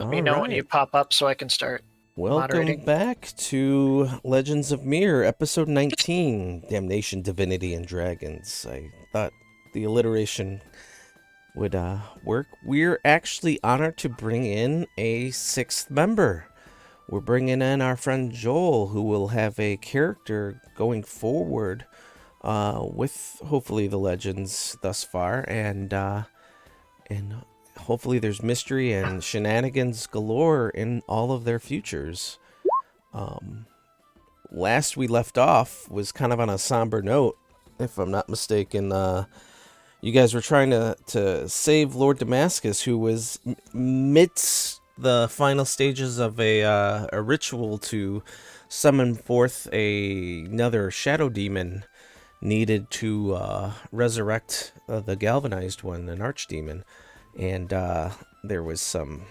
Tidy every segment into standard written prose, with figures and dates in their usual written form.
Let All me know when you right. pop up so I can start Welcome moderating. back to Legends of Mir, episode 19, Damnation, Divinity, and Dragons. I thought the alliteration would work. We're actually honored to bring in a sixth member. We're bringing in our friend Joel, who will have a character going forward with hopefully the legends thus far, and hopefully there's mystery and shenanigans galore in all of their futures. Um, Last we left off was kind of on a somber note, if I'm not mistaken. You guys were trying to save Lord Damascus, who was midst the final stages of a ritual to summon forth another shadow demon needed to resurrect the galvanized one, an archdemon. And there was some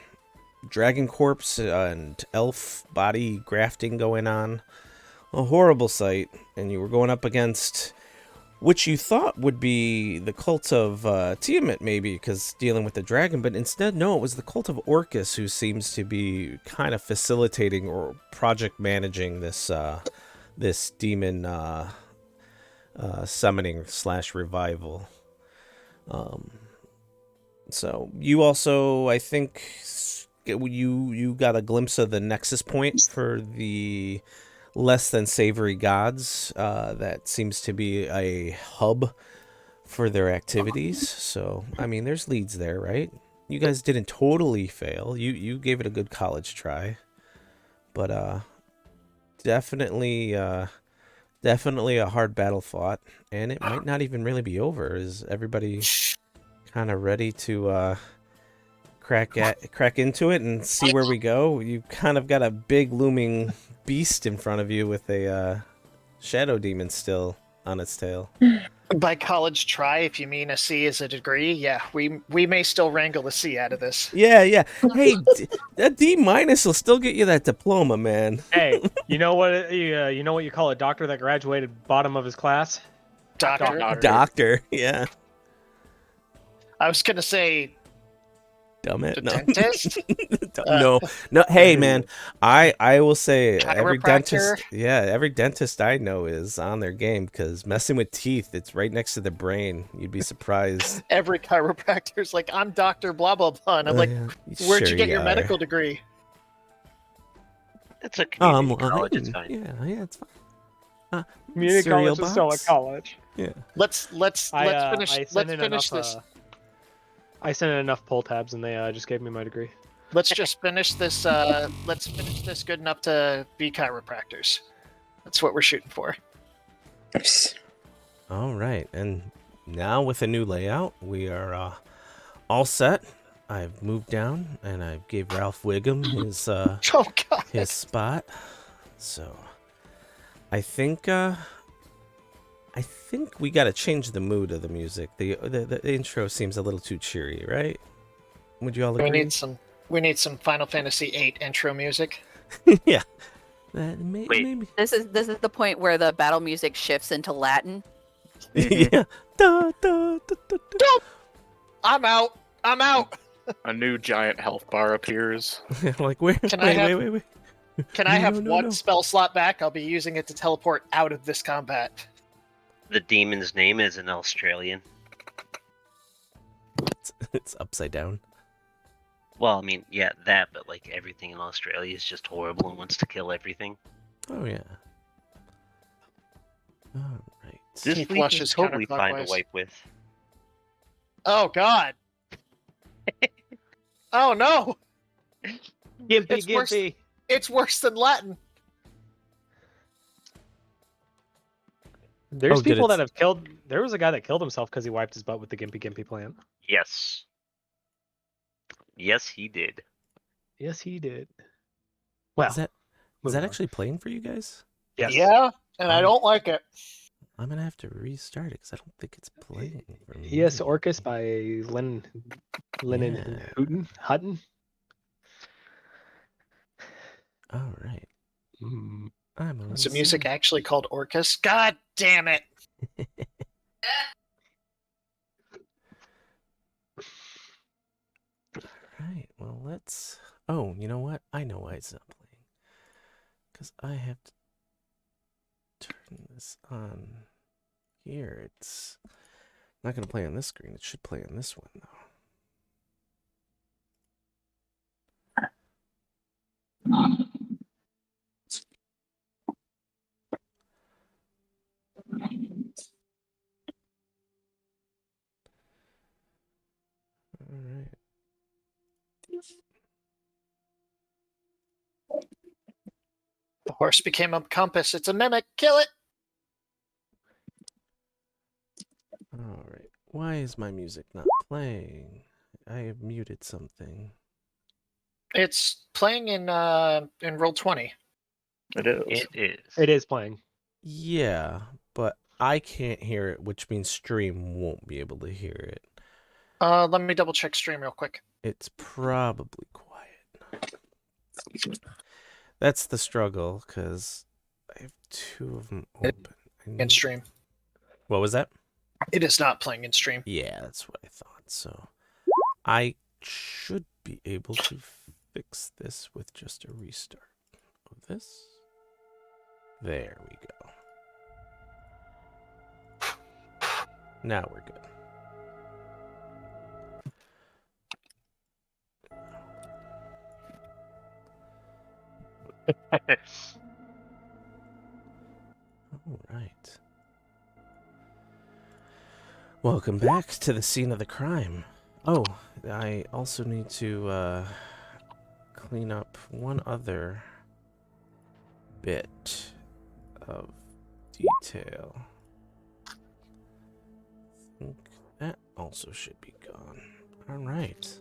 dragon corpse and elf body grafting going on. A horrible sight. And you were going up against which you thought would be the cult of Tiamat, maybe, because dealing with the dragon, but instead, no, it was the cult of Orcus who seems to be kind of facilitating or project managing this demon summoning / revival. So you also, I think, you got a glimpse of the nexus point for the less than savory gods. That seems to be a hub for their activities. So I mean, there's leads there, right? You guys didn't totally fail. You gave it a good college try, but definitely definitely a hard battle fought, and it might not even really be over. Is everybody kind of ready to crack into it and see where we go? You kind of got a big looming beast in front of you with a shadow demon still on its tail. By college try, if you mean a C as a degree, yeah, we may still wrangle a C out of this. Yeah. Hey, that D minus will still get you that diploma, man. Hey, you know what you call a doctor that graduated bottom of his class? Doctor, yeah. I was gonna say Dumbass. No. dentist. no. Hey, man. I will say every Chiropractor. dentist I know is on their game because messing with teeth, it's right next to the brain. You'd be surprised. Every chiropractor's like, I'm Doctor blah blah blah, and I'm like, where'd you get your medical degree? It's a community college. It's fine. fine. Yeah, it's fine. Community college is still a college. Yeah. Let's finish this. I sent in enough poll tabs, and they just gave me my degree. Let's just finish this. Let's finish this good enough to be chiropractors. That's what we're shooting for. All right, and now with a new layout, we are all set. I've moved down, and I gave Ralph Wiggum his his spot. So, I think we got to change the mood of the music. The intro seems a little too cheery, right? Would you all agree? We need some Final Fantasy VIII intro music. Yeah. Wait. Maybe. This is the point where the battle music shifts into Latin. Yeah. Da, da, da, da, da. I'm out. A new giant health bar appears. Like where? Can wait. Can I have one spell slot back? I'll be using it to teleport out of this combat. The demon's name is an Australian. It's upside down. Well, I mean, yeah, that, but like everything in Australia is just horrible and wants to kill everything. Oh yeah. All right. This He leaf flushes is totally fine to counterclockwise. wipe with. Oh God. Oh no. Gimpy. It's worse than Latin. There's people that have killed. There was a guy that killed himself because he wiped his butt with the Gimpy plant. Yes. Yes, he did. Yes, he did. Well, is that actually playing for you guys? Yes. Yeah, and I don't like it. I'm gonna have to restart it because I don't think it's playing for me. Yes, Orcus by Lennon Hutton. All right. Is the music actually called Orcus? God damn it! All right. Well, let's. Oh, you know what? I know why it's not playing. Because I have to turn this on here. It's not going to play on this screen. It should play on this one, though. All right. The horse became a compass. It's a mimic. Kill it. All right. Why is my music not playing? I have muted something. It's playing in Roll20. It is. It is. It is playing. Yeah, but I can't hear it, which means stream won't be able to hear it. Let me double check stream real quick. It's probably quiet. That's the struggle, because I have two of them open. In stream. What was that? It is not playing in stream. Yeah, that's what I thought. So I should be able to fix this with just a restart of this. There we go. Now we're good. All right. Welcome back to the scene of the crime. Oh, I also need to clean up one other bit of detail. I think that also should be gone. All right.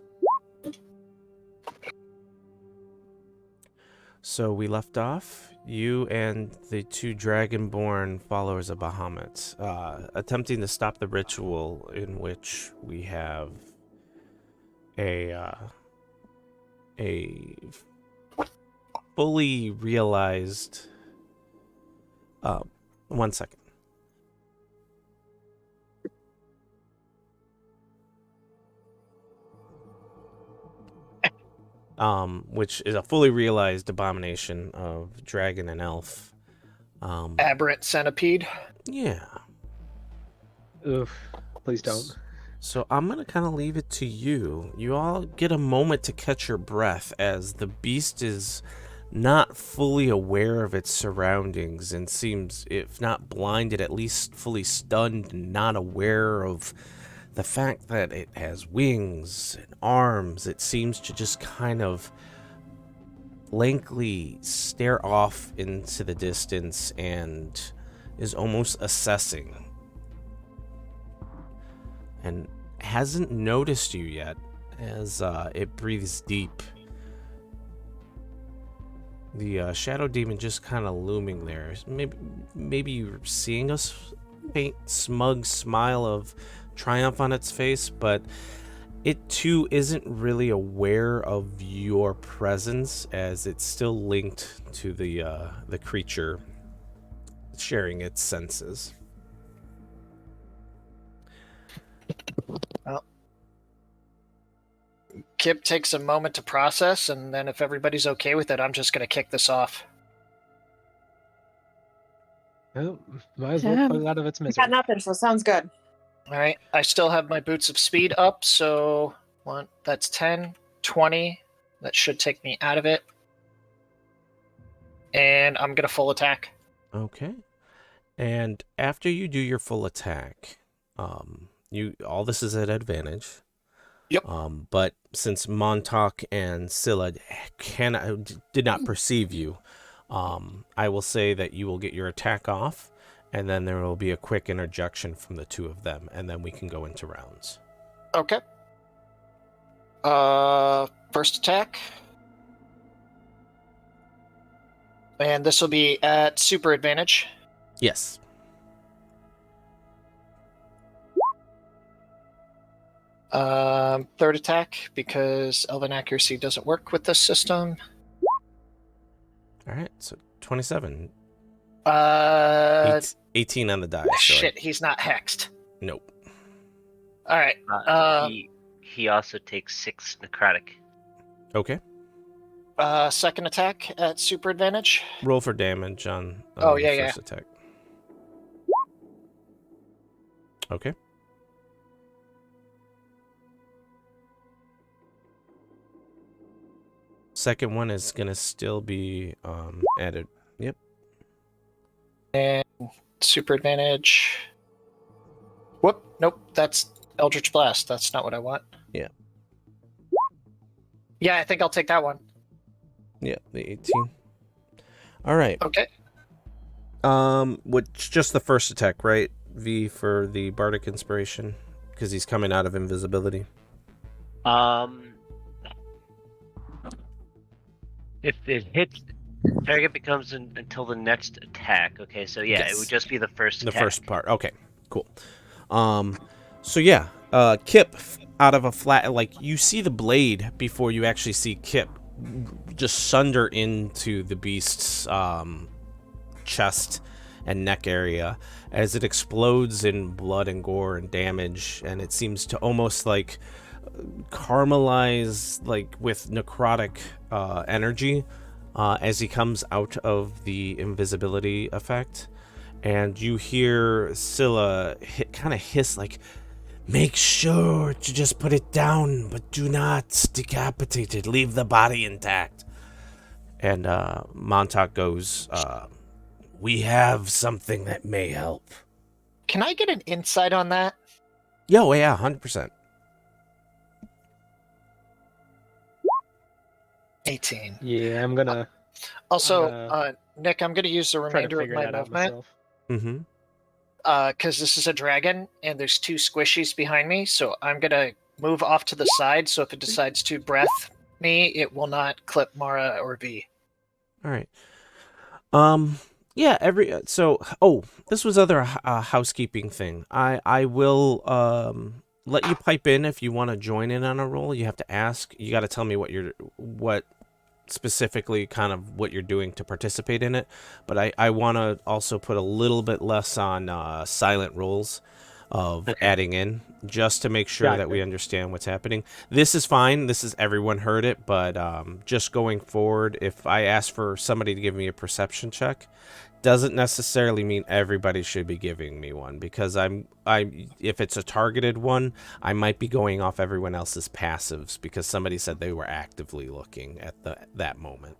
So we left off, you and the two dragonborn followers of Bahamut, attempting to stop the ritual in which we have a fully realized. One second. Which is a fully realized abomination of dragon and elf. Aberrant centipede. Yeah. Oof. Please don't. So I'm going to kind of leave it to you. You all get a moment to catch your breath as the beast is not fully aware of its surroundings and seems, if not blinded, at least fully stunned and not aware of the fact that it has wings and arms. It seems to just kind of blankly stare off into the distance and is almost assessing. And hasn't noticed you yet as it breathes deep. The shadow demon just kind of looming there. Maybe you're seeing a faint, smug smile of triumph on its face, but it too isn't really aware of your presence, as it's still linked to the creature, sharing its senses. Well, Kip takes a moment to process, and then if everybody's okay with it, I'm just going to kick this off. Well, might as well put it out of its We misery. got nothing, so sounds good. All right. I still have my boots of speed up, so that's 10, 20. That should take me out of it. And I'm going to full attack. Okay. And after you do your full attack, all this is at advantage. Yep. But since Montauk and Scylla did not perceive you, I will say that you will get your attack off, and then there will be a quick interjection from the two of them, and then we can go into rounds. Okay. First attack. And this will be at super advantage. Yes. Third attack, because Elven Accuracy doesn't work with this system. All right, so 27. 18 on the die. Shit, he's not hexed. Nope. Alright. He also takes 6 necrotic. Okay. Second attack at super advantage. Roll for damage on Oh, the yeah, first attack. Okay. Second one is gonna still be added. Yep. And super advantage. Whoop, nope, that's Eldritch Blast. That's not what I want. Yeah. Yeah, I think I'll take that one. Yeah, the 18. All right. Okay. Which just the first attack, right? V for the Bardic Inspiration, because he's coming out of invisibility. If it hits, target becomes until the next attack. Okay, so yeah, Yes. it would just be the first The attack. first part. Okay, cool. So yeah, Kip out of a flat, like you see the blade before you actually see Kip just sunder into the beast's chest and neck area as it explodes in blood and gore and damage, and it seems to almost like caramelize, like with necrotic energy as he comes out of the invisibility effect. And you hear Scylla kind of hiss like, "Make sure to just put it down, but do not decapitate it. Leave the body intact." And Montauk goes, "We have something that may help." Can I get an insight on that? Yo, yeah, 100%. 18. Yeah, I'm gonna Also, I'm Nick, I'm going to use the try to remainder of figure my that out movement myself. Mm-hmm. because this is a dragon and there's two squishies behind me. So I'm going to move off to the side. So if it decides to breath me, it will not clip Mara or V. All right. Yeah, this was other housekeeping thing. I will let you pipe in if you want to join in on a roll. You have to ask. You got to tell me what specifically kind of what you're doing to participate in it. But I want to also put a little bit less on silent rolls of adding in, just to make sure that we understand what's happening. This is fine. This is everyone heard it, but just going forward, if I ask for somebody to give me a perception check, doesn't necessarily mean everybody should be giving me one, because if it's a targeted one, I might be going off everyone else's passives because somebody said they were actively looking at that moment.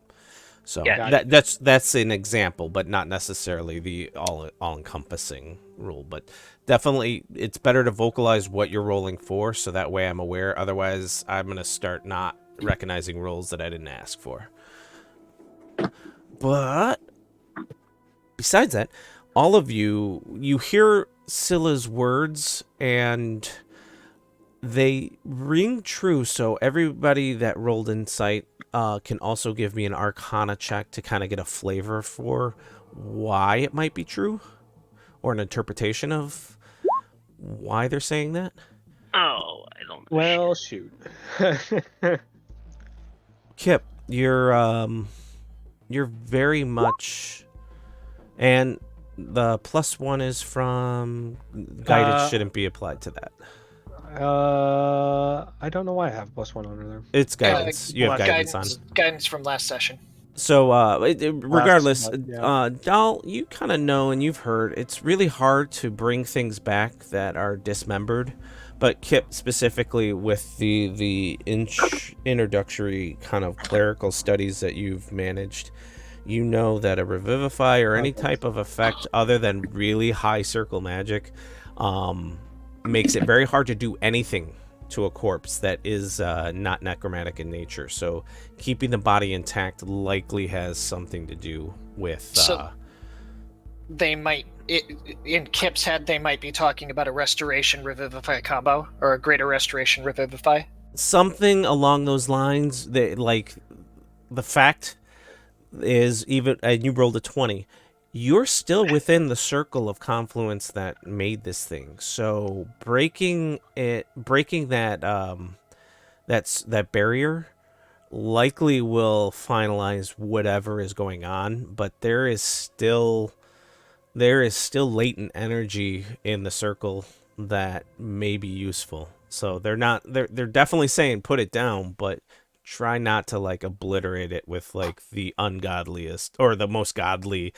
So Yeah. that's an example, but not necessarily the all-encompassing rule. But definitely, it's better to vocalize what you're rolling for, so that way I'm aware. Otherwise, I'm gonna start not recognizing rolls that I didn't ask for. But besides that, all of you hear Scylla's words, and they ring true. So everybody that rolled insight can also give me an Arcana check to kind of get a flavor for why it might be true, or an interpretation of why they're saying that. Oh, I don't know. Well, shoot. Kip, you're very much, and the +1 is from guidance shouldn't be applied to that. I don't know why I have +1 under there. It's guidance. You have guidance on. Guidance from last session. So, regardless, yeah. Dal, you kind of know and you've heard it's really hard to bring things back that are dismembered. But Kip, specifically with the introductory kind of clerical studies that you've managed, you know that a revivify or any type of effect other than really high circle magic makes it very hard to do anything to a corpse that is not necromantic in nature. So keeping the body intact likely has something to do with... So they might... in Kip's head, they might be talking about a Restoration Revivify combo, or a Greater Restoration Revivify. Something along those lines. That, like, the fact is, even... and you rolled a 20... you're still within the circle of confluence that made this thing. So breaking that that barrier likely will finalize whatever is going on, but there is still latent energy in the circle that may be useful. So they're definitely saying put it down, but try not to like obliterate it with like the ungodliest or the most godly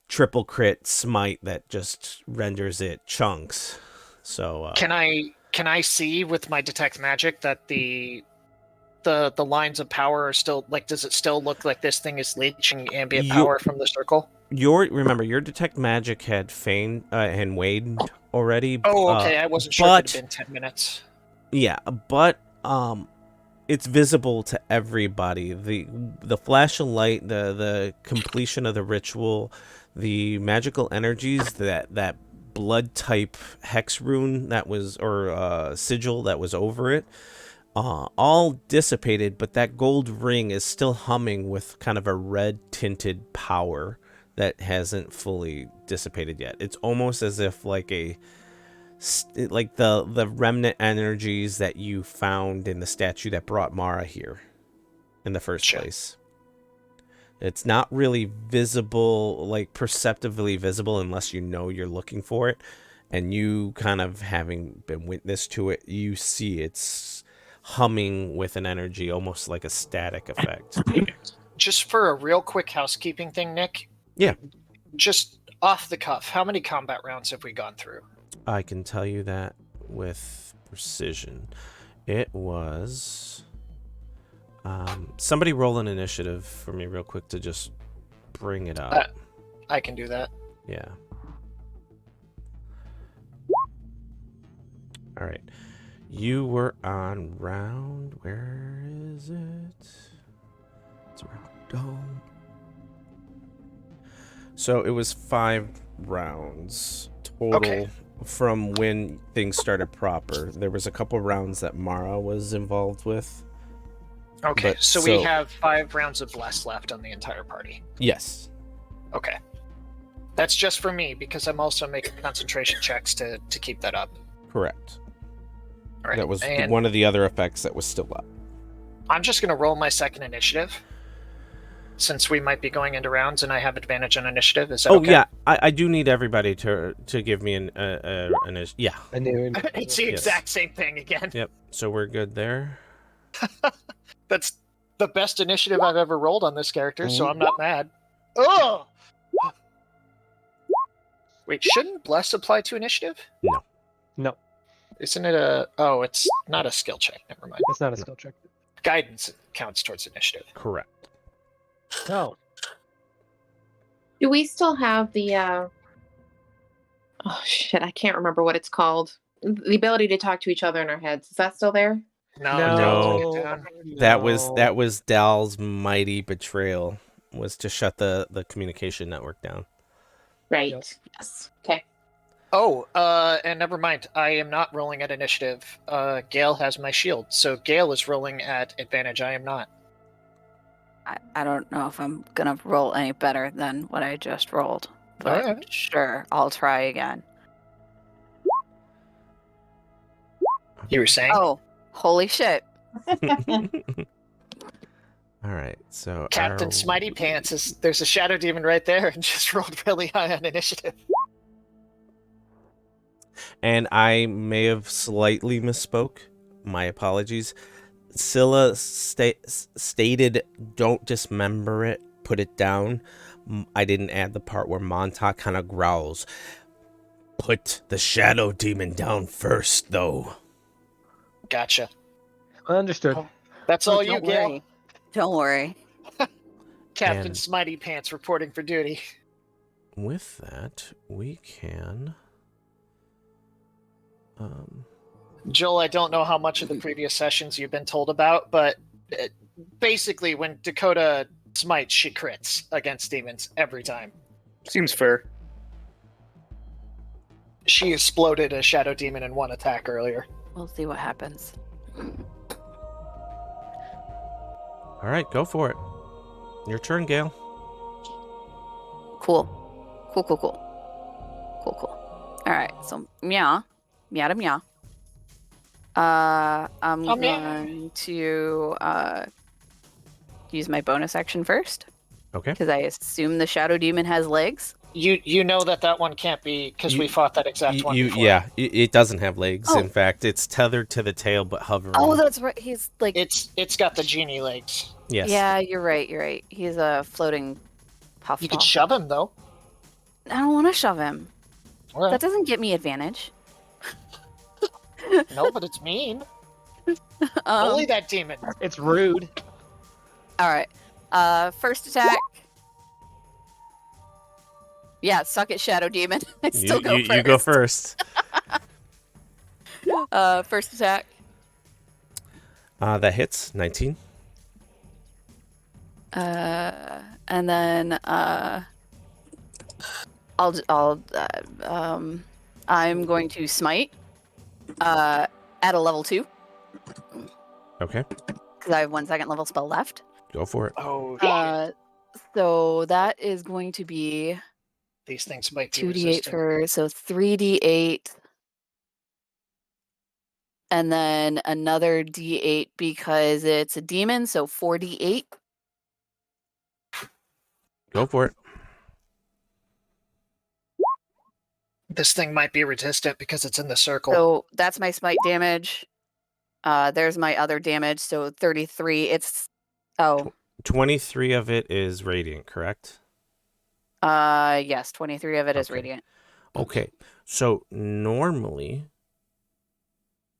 triple crit smite that just renders it chunks. So Can I see with my detect magic that the lines of power are still like? Does it still look like this thing is leeching ambient power from the circle? remember your detect magic had feigned and waned already. Oh, okay. I wasn't sure if it had been 10 minutes. Yeah, but it's visible to everybody. The flash of light, the completion of the ritual, the magical energies, that blood type hex rune that was or sigil that was over it, all dissipated, but that gold ring is still humming with kind of a red tinted power that hasn't fully dissipated yet. It's almost as if like like the remnant energies that you found in the statue that brought Mara here in the first place. It's not really visible, like perceptively visible, unless you know you're looking for it. And you kind of having been witness to it, you see it's humming with an energy, almost like a static effect. Just for a real quick housekeeping thing, Nick. Yeah. Just off the cuff, how many combat rounds have we gone through? I can tell you that with precision. It was... somebody roll an initiative for me real quick to just bring it up. I can do that. Yeah. All right. You were on round... Where is it? It's round... So it was 5 rounds total from when things started proper. There was a couple rounds that Mara was involved with. Okay, so we have 5 rounds of bless left on the entire party. Yes. Okay. That's just for me, because I'm also making concentration checks to keep that up. Correct. All right. That was one of the other effects that was still up. I'm just going to roll my second initiative, since we might be going into rounds and I have advantage on initiative. Is that okay? Yeah, I do need everybody to give me an yeah. I knew. It's the exact same thing again. Yep. So we're good there. That's the best initiative I've ever rolled on this character, so I'm not mad. Oh! Wait, shouldn't bless apply to initiative? No. Isn't it a... Oh, it's not a skill check. Never mind. It's not a skill check. Guidance counts towards initiative. Correct. No. Do we still have the oh shit, I can't remember what it's called. The ability to talk to each other in our heads. Is that still there? No. That was Dal's mighty betrayal, was to shut the communication network down. Right. Yep. Yes. Okay. Oh, and never mind. I am not rolling at initiative. Gale has my shield, so Gale is rolling at advantage. I am not. I don't know if I'm gonna roll any better than what I just rolled, but Alright. sure, I'll try again. You were saying? Oh, holy shit! All right, so Captain Smitey Pants is... There's a shadow demon right there and just rolled really high on initiative. And I may have slightly misspoke. My apologies. Scylla stated, "Don't dismember it, put it down." I didn't add the part where Montauk kind of growls. Put the shadow demon down first, though. Gotcha. Understood. That's all you, Gale. Worry. Don't worry. Captain And- Smitey Pants reporting for duty. With that, we can... Joel, I don't know how much of the previous sessions you've been told about, but basically when Dakota smites, she crits against demons every time. Seems fair. She exploded a shadow demon in one attack earlier. We'll see what happens. All right, go for it. Your turn, Gale. Cool. Cool. All right, so meow to meow. I'm going to use my bonus action first. Okay. Because I assume the shadow demon has legs. You know that one can't be because we fought that exact one before. Yeah, it doesn't have legs. Oh. In fact, it's tethered to the tail but hovering. Oh, that's right. He's like. It's got the genie legs. Yes. Yeah, you're right. You're right. He's a floating puffball. You could shove him though. I don't want to shove him. All right. That doesn't get me advantage. No, but it's mean. Bully that demon. It's rude. All right. First attack. Yeah, suck it, Shadow Demon. I still go first. You go first. First attack. That hits 19. And then I'm going to smite at a level 2 Okay, because I have 1 second level spell left. go for it. Oh shit. So that is going to be These things might be 2d8 resistant. for 3d8, and then another d8 because it's a demon, so 4d8. Go for it. This thing might be resistant because it's in the circle. So that's my smite damage. There's my other damage, so 33. It's 23 of it is radiant, correct? yes, 23 of it is Okay. radiant. Okay, so normally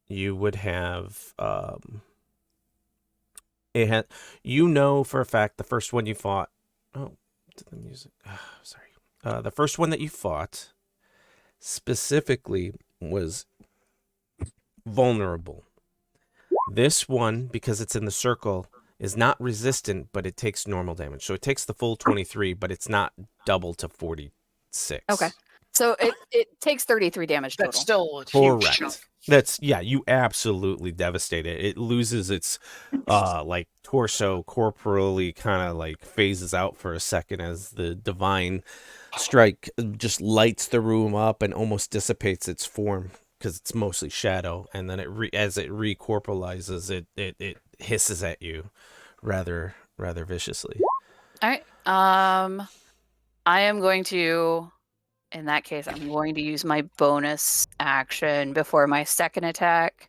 you would have it had, you know, for a fact the first one you fought. Oh, did the music? Sorry. The first one that you fought specifically was vulnerable. This one, because it's in the circle, is not resistant, but it takes normal damage. So it takes the full 23, but it's not double to 46. Okay. So it takes 33 damage total. That's still a huge Correct. chunk. That's, yeah, you absolutely devastate it. It loses its like torso corporally, kind of like phases out for a second as the divine strike just lights the room up and almost dissipates its form because it's mostly shadow, and then as it recorporalizes, it hisses at you rather viciously. All right. I am going to, in that case, I'm going to use my bonus action before my second attack.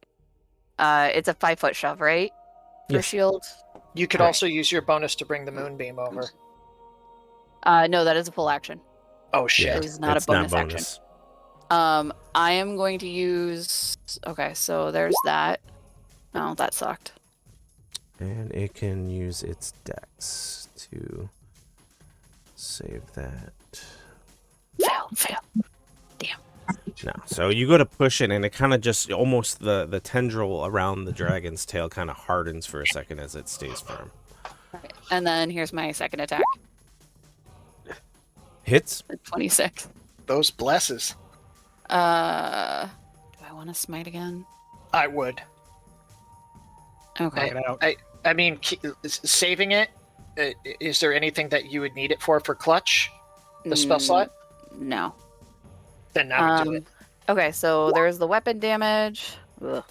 It's a 5-foot shove, right? For Yes. shield. You could Right. also use your bonus to bring the moonbeam over. No, that is a full action. Oh shit. It is not a It's not bonus action. I am going to use. Okay, so there's that. Oh, that sucked. And it can use its dex to save that. Fail. No. So you go to push it, and it kind of just almost the tendril around the dragon's tail kind of hardens for a second as it stays firm. Right. And then here's my second attack. Hits. 26. Those blesses. Do I want to smite again? I would. Okay. Knock it out. I mean, saving it. Is there anything that you would need it for clutch? The spell slot? No. Then now we do it. Okay, so there's the weapon damage. Ugh.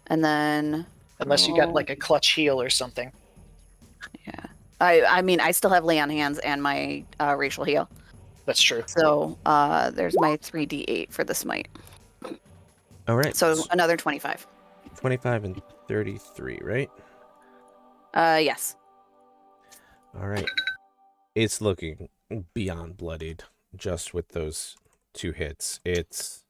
And then. Unless you got like a clutch heal or something. Yeah. I mean, I still have lay on hands and my racial heal. That's true. So there's my 3d8 for the smite. All right. So another 25. 25 and 33, right? Yes. All right. It's looking beyond bloodied just with those 2 hits. It's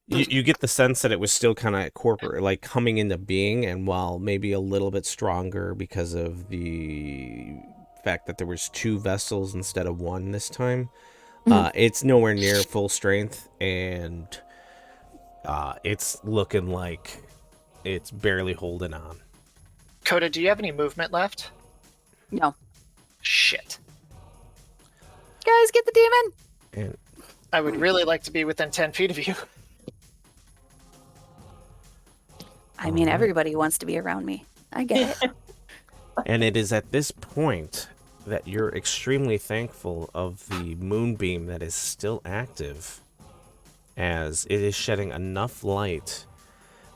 you get the sense that it was still kind of corporate, like coming into being, and while maybe a little bit stronger because of the fact that there was 2 vessels instead of 1 this time, it's nowhere near full strength, and it's looking like it's barely holding on. Coda, do you have any movement left? No. Shit. Guys, get the demon! And I would really like to be within 10 feet of you. I mean, Alright. everybody wants to be around me. I get it. And it is at this point that you're extremely thankful of the moonbeam that is still active, as it is shedding enough light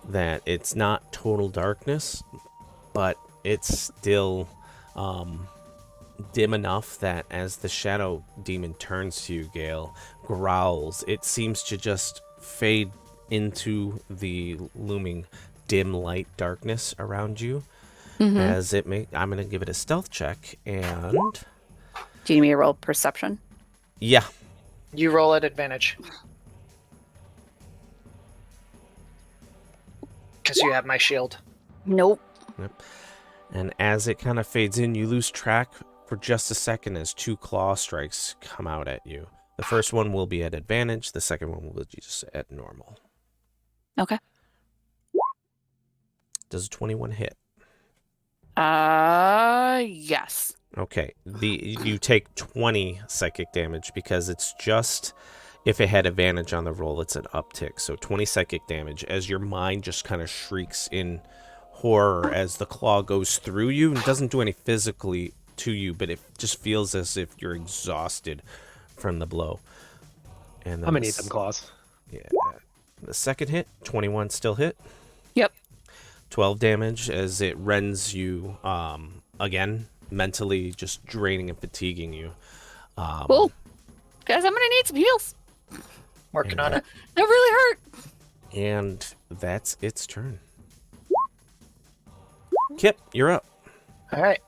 that it's not total darkness, but it's still dim enough that as the shadow demon turns to you, Gale, growls, it seems to just fade into the looming dim light darkness around you. As it may, I'm going to give it a stealth check, and Do you need me to roll perception? yeah, You roll at advantage. Because you have my shield. Nope. and as it kind of fades in, you lose track for just a second as 2 claw strikes come out at you. The first one will be at advantage, the second one will be just at normal. Okay. Does a 21 hit? Yes. Okay, you take 20 psychic damage because it's just, if it had advantage on the roll, it's an uptick. So 20 psychic damage as your mind just kind of shrieks in horror as the claw goes through you and doesn't do any physically to you, but it just feels as if you're exhausted from the blow. And then I'm gonna eat them claws. Yeah. The second hit, 21 still hit. Yep. 12 damage as it rends you again, mentally just draining and fatiguing you. Cool. Guys, I'm gonna need some heals. Working on it. That really hurt. And that's its turn. Kip, you're up. All right.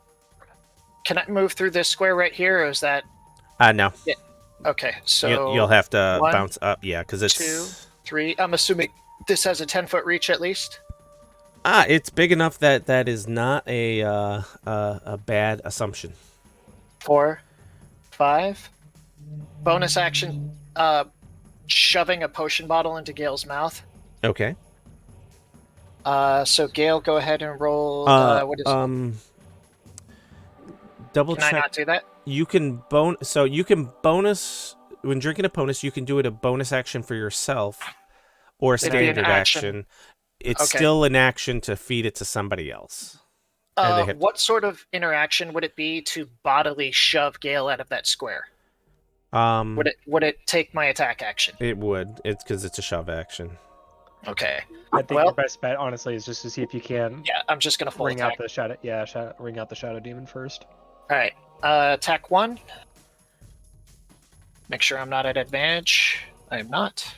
Can I move through this square right here, or is that... No. Okay, so... You'll have to 1, bounce up, yeah, because it's... 2, 3. I'm assuming this has a 10-foot reach at least? It's big enough that that is not a bad assumption. 4, 5. Bonus action, shoving a potion bottle into Gale's mouth. Okay. So Gale, go ahead and roll. What is? Double Can I check. not do that? You can bonus when drinking a bonus. You can do it a bonus action for yourself, or a It'd be an standard action. action. It's Okay. still an action to feed it to somebody else. And they have- What sort of interaction would it be to bodily shove Gale out of that square? Would it take my attack action? It would. It's because it's a shove action. Okay. I think Well- your best bet, honestly, is just to see if you can Yeah, I'm just gonna full ring attack. out the shadow. Yeah, ring out the shadow demon first. All right. Attack 1. Make sure I'm not at advantage. I am not.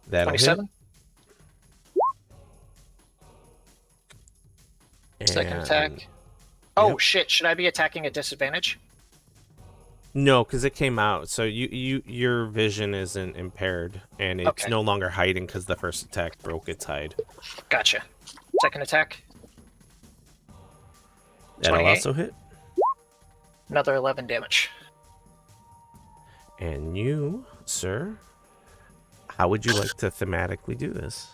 That'll 27. hit. Second And- attack. Oh Yep. shit! Should I be attacking at disadvantage? No, because it came out, so your vision isn't impaired, and it's Okay. no longer hiding because the first attack broke its hide. Gotcha. Second attack. That'll 28. also hit. Another 11 damage. And you, sir, how would you like to thematically do this?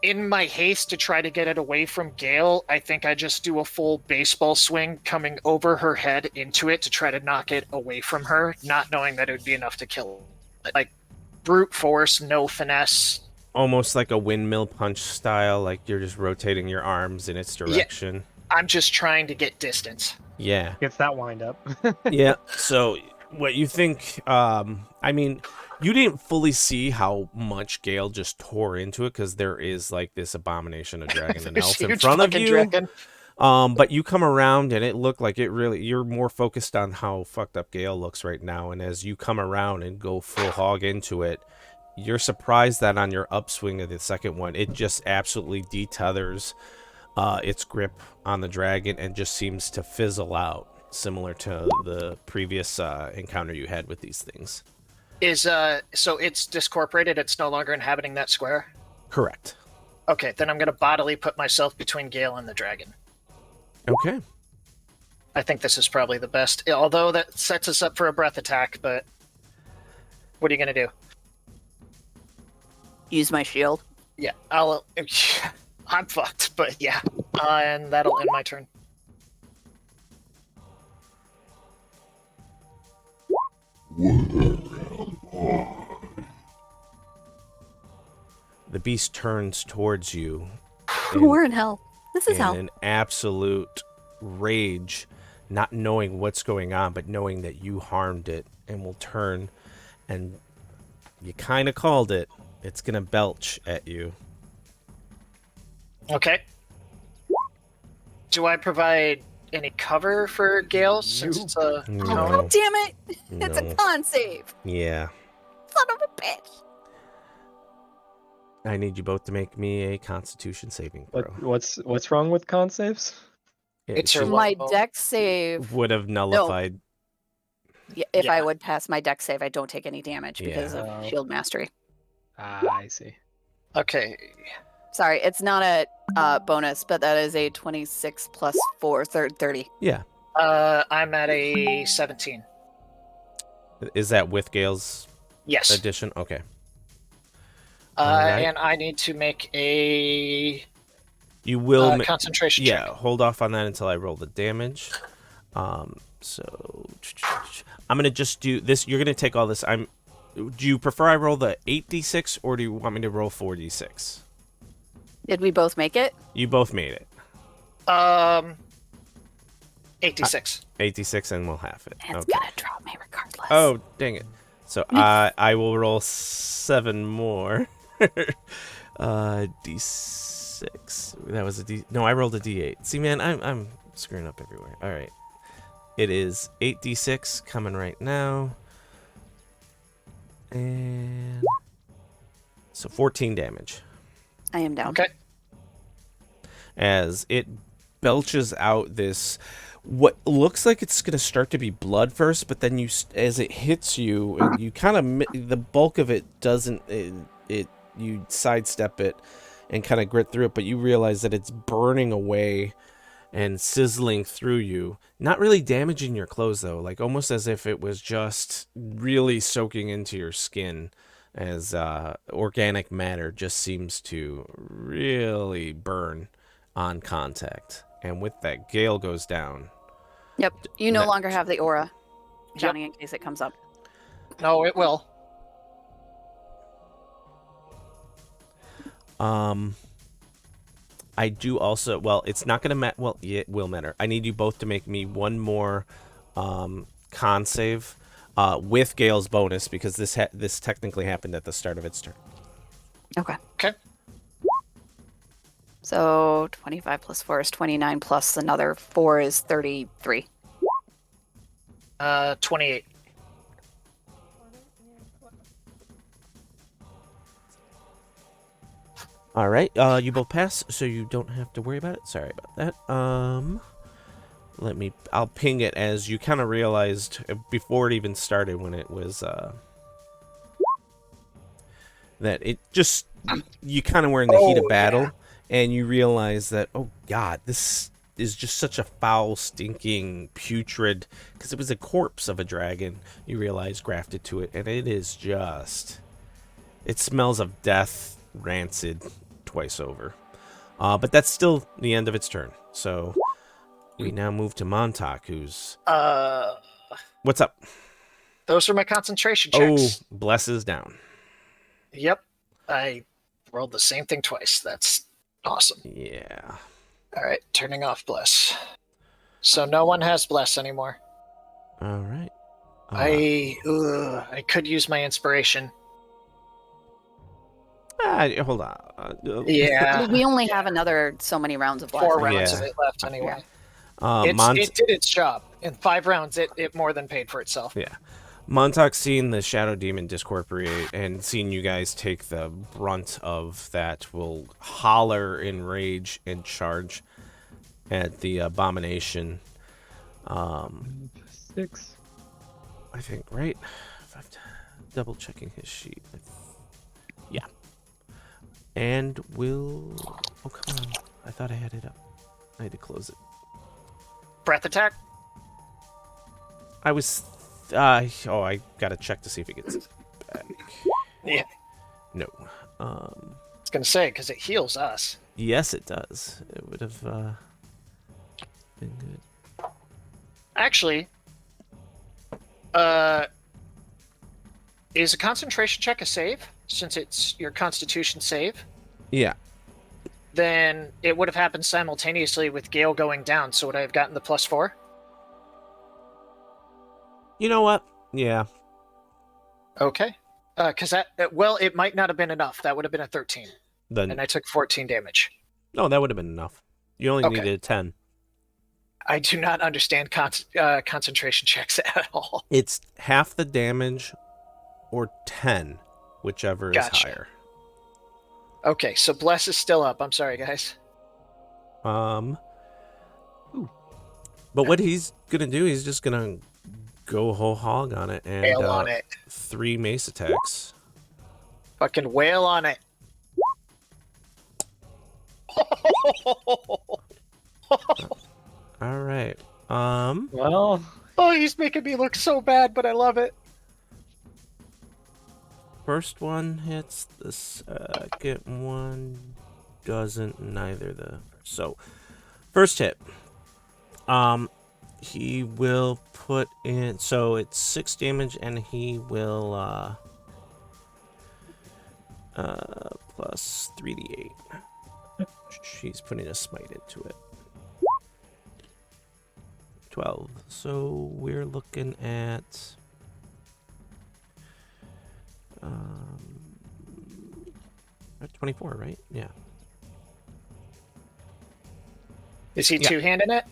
In my haste to try to get it away from Gale, I think I just do a full baseball swing coming over her head into it to try to knock it away from her, not knowing that it would be enough to kill it. Like, brute force, no finesse. Almost like a windmill punch style, like you're just rotating your arms in its direction. I'm just trying to get distance. Yeah. Gets that wind up. Yeah. So what you think, I mean, you didn't fully see how much Gale just tore into it because there is like this abomination of dragon and elf in Huge front of fucking you. dragon. But you come around and it looked like you're more focused on how fucked up Gale looks right now. And as you come around and go full hog into it, you're surprised that on your upswing of the second one, it just absolutely detethers its grip on the dragon and just seems to fizzle out, similar to the previous encounter you had with these things. So it's discorporated, it's no longer inhabiting that square? Correct. Okay, then I'm gonna bodily put myself between Gale and the dragon. Okay. I think this is probably the best, although that sets us up for a breath attack, but what are you gonna do? Use my shield. Yeah, I'm fucked, but yeah. And that'll end my turn. The beast turns towards you We're in hell. This is in hell. an absolute rage, not knowing what's going on, but knowing that you harmed it, and will turn, and you kind of called it. It's going to belch at you. Okay. Do I provide any cover for Gale since it's a No. Oh, cone? God damn it! It's No. a con save. Yeah. Son of a bitch. I need you both to make me a Constitution saving throw. What's wrong with con saves? Yeah, It's your My low. deck save. would have nullified. Yeah, if I Yeah. would pass my deck save, I don't take any damage because Yeah. of Oh. shield mastery. I see. Okay. Sorry, it's not a bonus, but that is a 26 plus 4, 30. Yeah. I'm at a 17. Is that with Gale's Yes. addition? Okay. Alright. And I need to make a You will. concentration Yeah. check. Hold off on that until I roll the damage. So I'm gonna just do this. You're gonna take all this. Do you prefer I roll the 8d6 or do you want me to roll 4d6? Did we both make it? You both made it. 86. 8d6 and we'll half it. It's Okay. gonna drop me regardless. Oh, dang it. So I will roll 7 more. D6. That was a D. No, I rolled a D8. See, man, I'm screwing up everywhere. All right. It is 8d6 coming right now. And so 14 damage I am down. Okay. as it belches out this what looks like it's going to start to be blood first, but then as it hits you, you kind of the bulk of it doesn't you sidestep it and kind of grit through it, but you realize that it's burning away and sizzling through you, not really damaging your clothes though, like almost as if it was just really soaking into your skin, as organic matter just seems to really burn on contact. And with that, Gale goes down. Yep. You no That- longer have the aura, Johnny, in case it comes up. No, it will. I do also, well, it's not gonna matter. Well, yeah, it will matter. I need you both to make me one more con save with Gale's bonus, because this technically happened at the start of its turn. Okay. Okay. So 25 plus 4 is 29, plus another 4 is 33. 28. All right, you both pass, so you don't have to worry about it. Sorry about that. I'll ping it as you kind of realized before it even started, when it was that it just, you kind of were in the heat of battle, and you realize that, oh god, this is just such a foul, stinking, putrid, because it was a corpse of a dragon, you realize, grafted to it, and it is just, it smells of death, rancid, twice over. But that's still the end of its turn. So we now move to Montauk, who's... What's up? Those are my concentration Oh, checks. blesses down. Yep. I rolled the same thing twice. That's awesome. Yeah. All right, turning off bless. So no one has bless anymore. All right. I could use my inspiration. Hold on. Yeah. We only have another so many rounds of blast. 4 rounds Yeah. of it left anyway. Uh, It did its job. In 5 rounds, it more than paid for itself. Yeah. Montauk's seen the Shadow Demon discorporate and seen you guys take the brunt of that, will holler in rage and charge at the abomination. 6. I think, right? If I'm double checking his sheet. Yeah. And will... Oh, come on. I thought I had it up. I had to close it. Breath attack? I was... I gotta check to see if it gets back. Yeah. No. I was going to say, because it heals us. Yes, it does. It would have been good. Actually, is a concentration check a save? Since it's your constitution save? Yeah. Then it would have happened simultaneously with Gale going down, so would I have gotten the +4? You know what? Yeah. Okay. Because it might not have been enough. That would have been a 13. Then And I took 14 damage. no, that would have been enough. You only Okay. needed a 10. I do not understand concentration checks at all. It's half the damage or 10, whichever is Gotcha. higher. Okay, so Bless is still up. I'm sorry, guys. But what he's gonna do, he's just gonna go whole hog on it and Wail on it. 3 mace attacks. Fucking wail on it. All right. Well, Oh, he's making me look so bad, but I love it. First one hits, the second one doesn't, neither the so first hit. He will put in, so it's 6 damage, and he will plus 3d8. She's putting a smite into it. 12. So we're looking at 24, right? Yeah. Is he Yeah. two-handing it?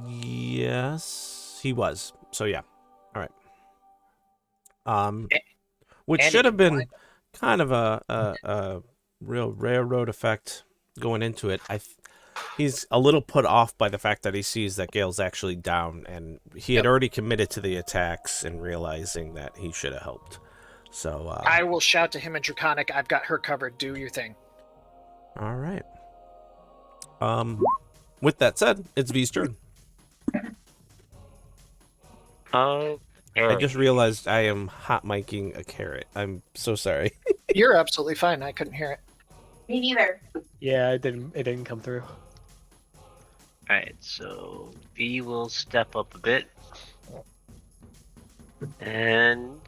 Yes, he was. So yeah. All right. Which and should he have can been kind of a real railroad effect going into it. He's a little put off by the fact that he sees that Gale's actually down, and he had already committed to the attacks and realizing that he should have helped. So I will shout to him in Draconic, I've got her covered, do your thing. all right. With that said, it's V's turn. I just realized I am hot miking a carrot. I'm so sorry. You're absolutely fine. I couldn't hear it. Me neither. yeah, it didn't come through. Alright, so V will step up a bit. And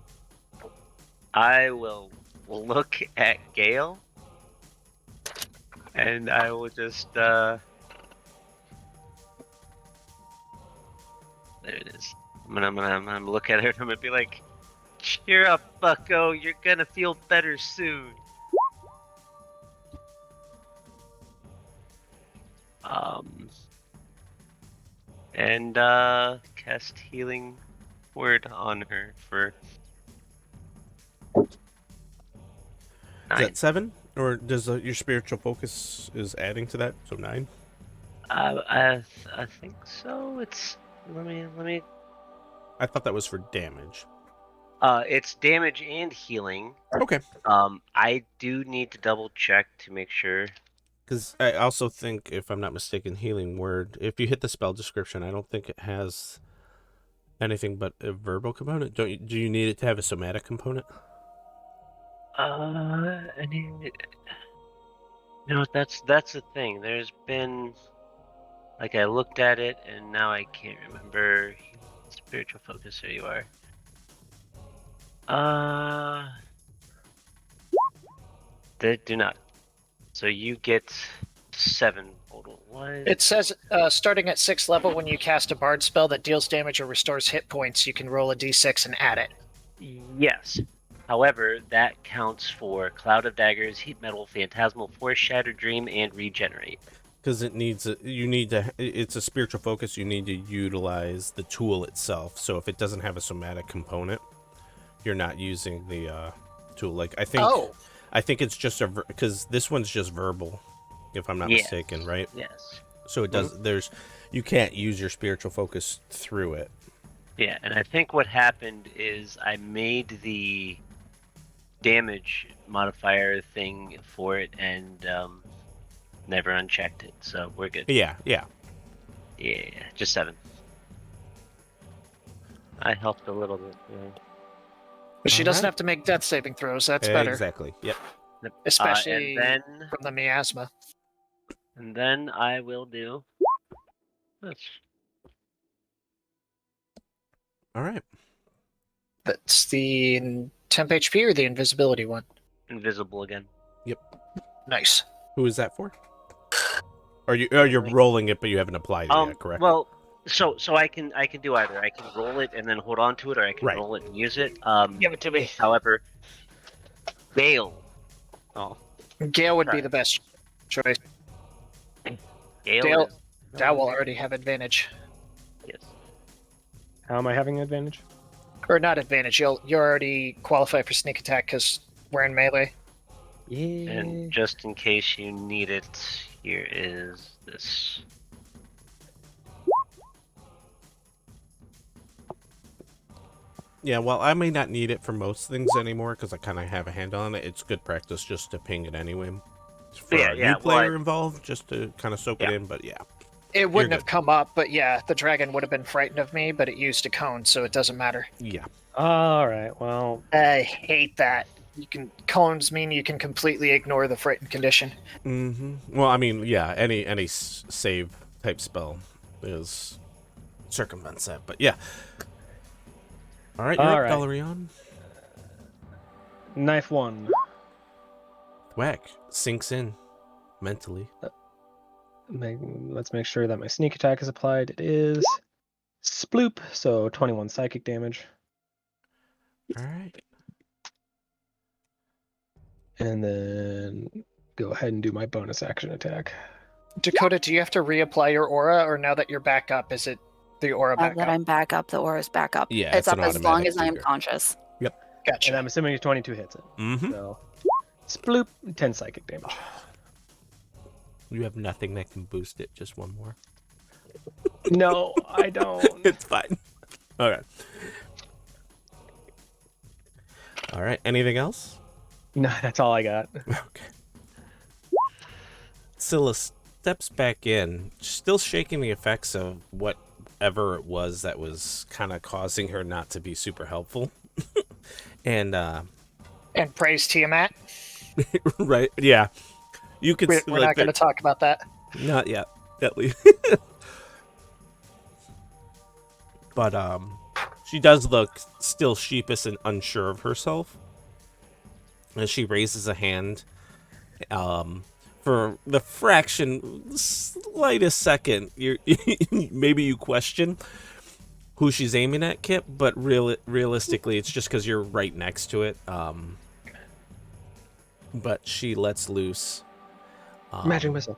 I will look at Gale. And I will just there it is. I'm gonna look at her and I'm gonna be like, cheer up, bucko, you're gonna feel better soon. And cast healing word on her for 9. Is that 7? Or does your spiritual focus is adding to that? So 9? I think so. It's let me. I thought that was for damage. It's damage and healing. Okay. I do need to double check to make sure. Because I also think, if I'm not mistaken, healing word, if you hit the spell description, I don't think it has anything but a verbal component. Do you need it to have a somatic component? I need. No, that's the thing. There's been, like, I looked at it and now I can't remember. Spiritual focus. There you are. They do not. So you get 7 total. What? It says starting at 6th level, when you cast a bard spell that deals damage or restores hit points, you can roll a d6 and add it. Yes. However, that counts for Cloud of Daggers, Heat Metal, Phantasmal Force, Shattered Dream, and Regenerate. Because it's a spiritual focus, you need to utilize the tool itself. So if it doesn't have a somatic component, you're not using the tool. Like, I think it's just because this one's just verbal, if I'm not mistaken, right? Yes. So it does. You can't use your spiritual focus through it. Yeah, and I think what happened is I made the damage modifier thing for it and never unchecked it, so we're good. Yeah. Yeah, just 7. I helped a little bit. Yeah. But she doesn't Alright. have to make death saving throws. That's better. Exactly. Yep. Especially and from the miasma. then I will do this. All right. That's the temp HP or the invisibility one? Invisible again. Nice. Who is that for? You're rolling it, but you haven't applied it yet, correct? Well, so I can do either. I can roll it and then hold on to it, or I can Right. roll it and use it. Give it to me. However, Bale. Oh, Gale would be the best choice. Gale Dale, is Dal will already have advantage. yes. How am I having an advantage? Or not advantage, you're already qualified for sneak attack because we're in melee. Yeah. And just in case you need it, here is this. Yeah, well, I may not need it for most things anymore because I kind of have a handle on it. It's good practice just to ping it anyway. For Yeah, a yeah, new player well, involved, just to kind of soak it Yeah. in, but yeah. It wouldn't good. have come up, but yeah, the dragon would have been frightened of me, but it used a cone, so it doesn't matter. Yeah. All right. Well, I hate that. Cones mean you can completely ignore the frightened condition. Mm-hmm. Well, I mean, yeah, any save type spell is circumvents that, but yeah. All right, you're All up, right. Galerion. knife 1. Whack. Sinks in mentally. Let's make sure that my sneak attack is applied. It is. Sploop. So 21 psychic damage. All right. And then go ahead and do my bonus action attack. Dakota, do you have to reapply your aura, or now that you're back up, is it the aura Now back that up? I'm back up, the aura's back up. Yeah, it's it's up an as long automatic as I am trigger. conscious. Gotcha. And I'm assuming 22 hits it. Mm-hmm. So, sploop, 10 psychic damage. You have nothing that can boost it. Just one more. No, I don't. It's fine. All right. All right. Anything else? No, that's all I got. Okay. Scylla steps back in, still shaking the effects of whatever it was that was kind of causing her not to be super helpful. And praise Tiamat. right, yeah, you could. We're not going to talk about that. Not yet, at least. But she does look still sheepish and unsure of herself as she raises a hand. For the slightest second, you maybe you question who she's aiming at, Kip, but realistically, it's just because you're right next to it. But she lets loose. Magic missile.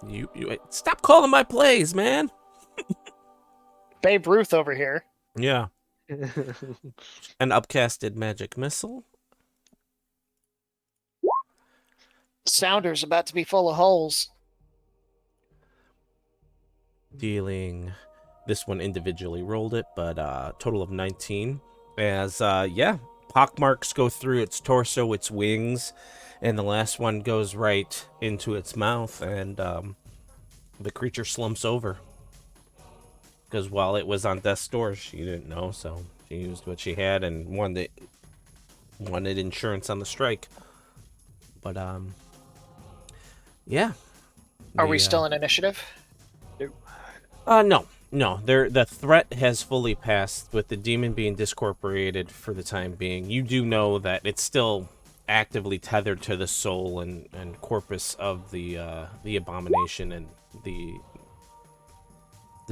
You stop calling my plays, man. Babe Ruth over here. Yeah, an upcasted magic missile. Sounder's about to be full of holes. Dealing, this one individually rolled it, but total of 19. As pockmarks go through its torso, its wings, and the last one goes right into its mouth, and the creature slumps over. Because while it was on death's door, she didn't know, so she used what she had and wanted insurance on the strike. But yeah. Are we still in initiative? No. The threat has fully passed, with the demon being discorporated for the time being. You do know that it's still actively tethered to the soul and corpus of the abomination, and the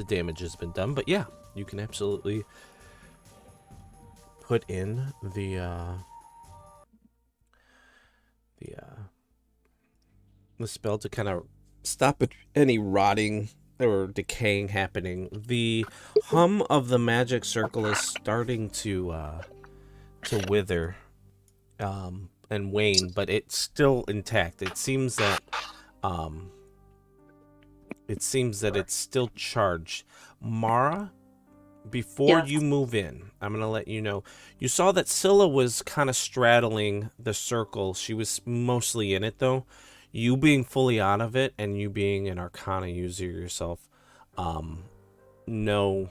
damage has been done. But yeah, you can absolutely put in the spell to kind of stop any rotting or decaying happening. The hum of the magic circle is starting to wither and wane, but it's still intact. It seems that it's still charged. Mara, before Yes. you move in, I'm gonna let you know. You saw that Scylla was kind of straddling the circle. She was mostly in it, though. You being fully out of it, and you being an Arcana user yourself, know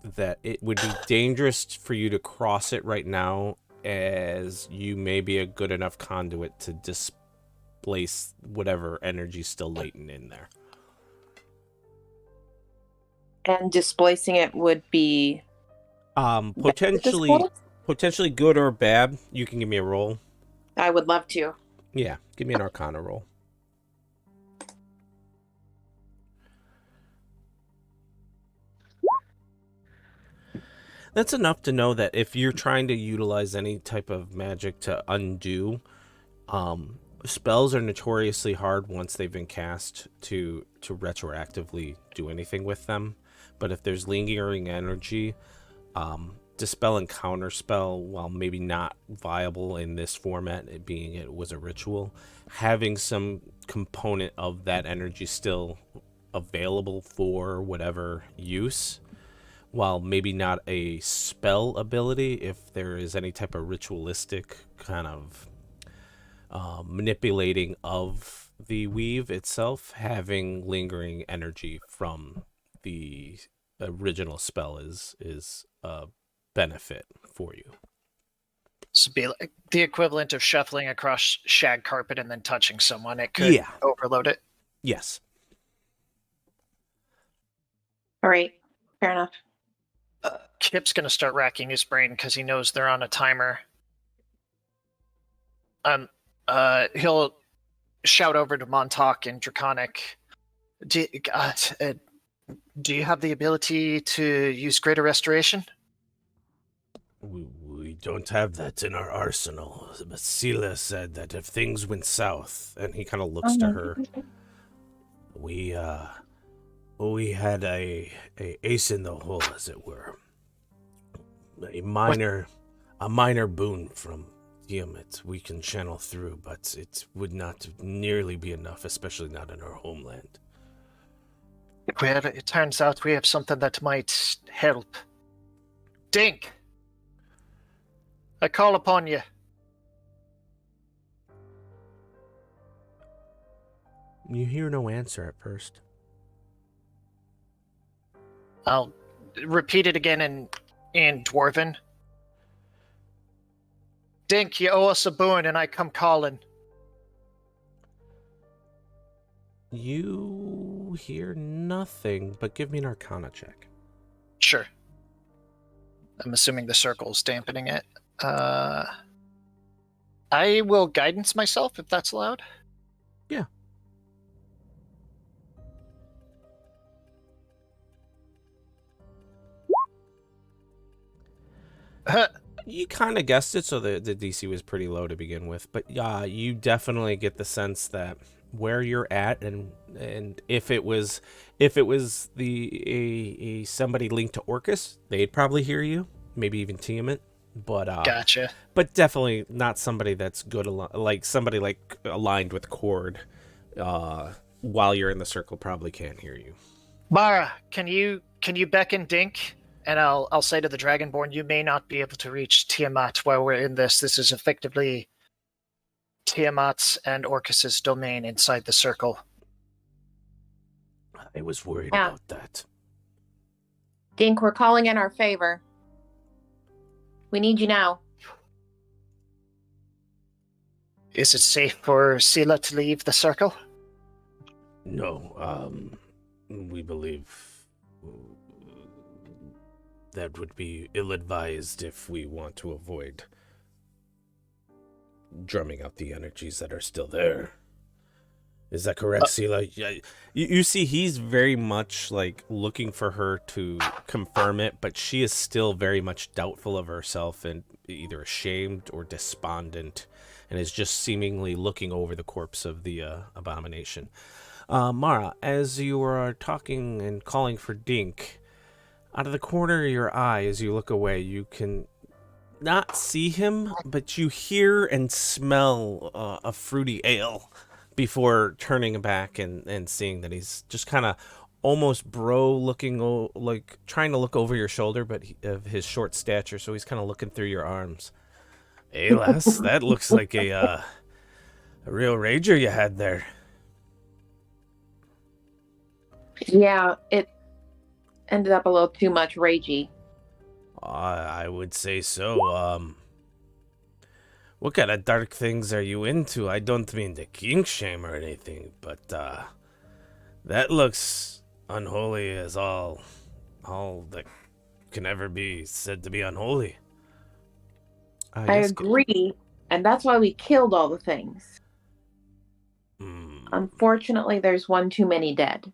that it would be dangerous for you to cross it right now, as you may be a good enough conduit to displace whatever energy's still latent in there. And displacing it would be Potentially good or bad. You can give me a roll. I would love to. Yeah, give me an Arcana roll. That's enough to know that if you're trying to utilize any type of magic to undo, Spells are notoriously hard once they've been cast to retroactively do anything with them. But if there's lingering energy, dispel and counterspell, while maybe not viable in this format, it was a ritual, having some component of that energy still available for whatever use, while maybe not a spell ability, if there is any type of ritualistic kind of manipulating of the weave itself, having lingering energy from the original spell is a benefit for you. So be like the equivalent of shuffling across shag carpet and then touching someone. It could overload it. Yes. All right. Fair enough. Kip's going to start racking his brain because he knows they're on a timer. He'll shout over to Montauk in Draconic. Do you have the ability to use Greater Restoration? We don't have that in our arsenal, but Sela said that if things went south, and he kind of looks to her, we had a ace in the hole, as it were. A minor boon from Tiamat we can channel through, but it would not nearly be enough, especially not in our homeland. It turns out we have something that might help. Dink! I call upon you. You hear no answer at first. I'll repeat it again in Dwarven. Dink, you owe us a boon, and I come calling. You hear nothing, but give me an Arcana check. Sure. I'm assuming the circle's dampening it. I will guidance myself, if that's allowed. Yeah. You kind of guessed it, so the DC was pretty low to begin with. But you definitely get the sense that where you're at, and if it was the somebody linked to Orcus, they'd probably hear you, maybe even Tiamat. But Gotcha. But definitely not somebody that's good, like somebody like aligned with Cord. While you're in the circle, probably can't hear you. Mara, can you beckon Dink? And I'll say to the Dragonborn, you may not be able to reach Tiamat while we're in this. This is effectively Tiamat's and Orcus's domain inside the circle. I was worried about that. Dink, we're calling in our favor. We need you now. Is it safe for Sela to leave the circle? No, we believe that would be ill-advised if we want to avoid drumming out the energies that are still there. Is that correct, Sela? Yeah, you see, he's very much like looking for her to confirm it, but she is still very much doubtful of herself and either ashamed or despondent, and is just seemingly looking over the corpse of the abomination. Mara, as you are talking and calling for Dink, out of the corner of your eye, as you look away, you can not see him, but you hear and smell a fruity ale before turning back and seeing that he's just kind of almost looking, like trying to look over your shoulder, but of his short stature, so he's kind of looking through your arms. Hey, lass, that looks like a real rager you had there. Yeah, it ended up a little too much ragey. I would say so. What kind of dark things are you into? I don't mean to kink shame or anything, but that looks unholy as all that can ever be said to be unholy. I agree, and that's why we killed all the things. Unfortunately, there's one too many dead.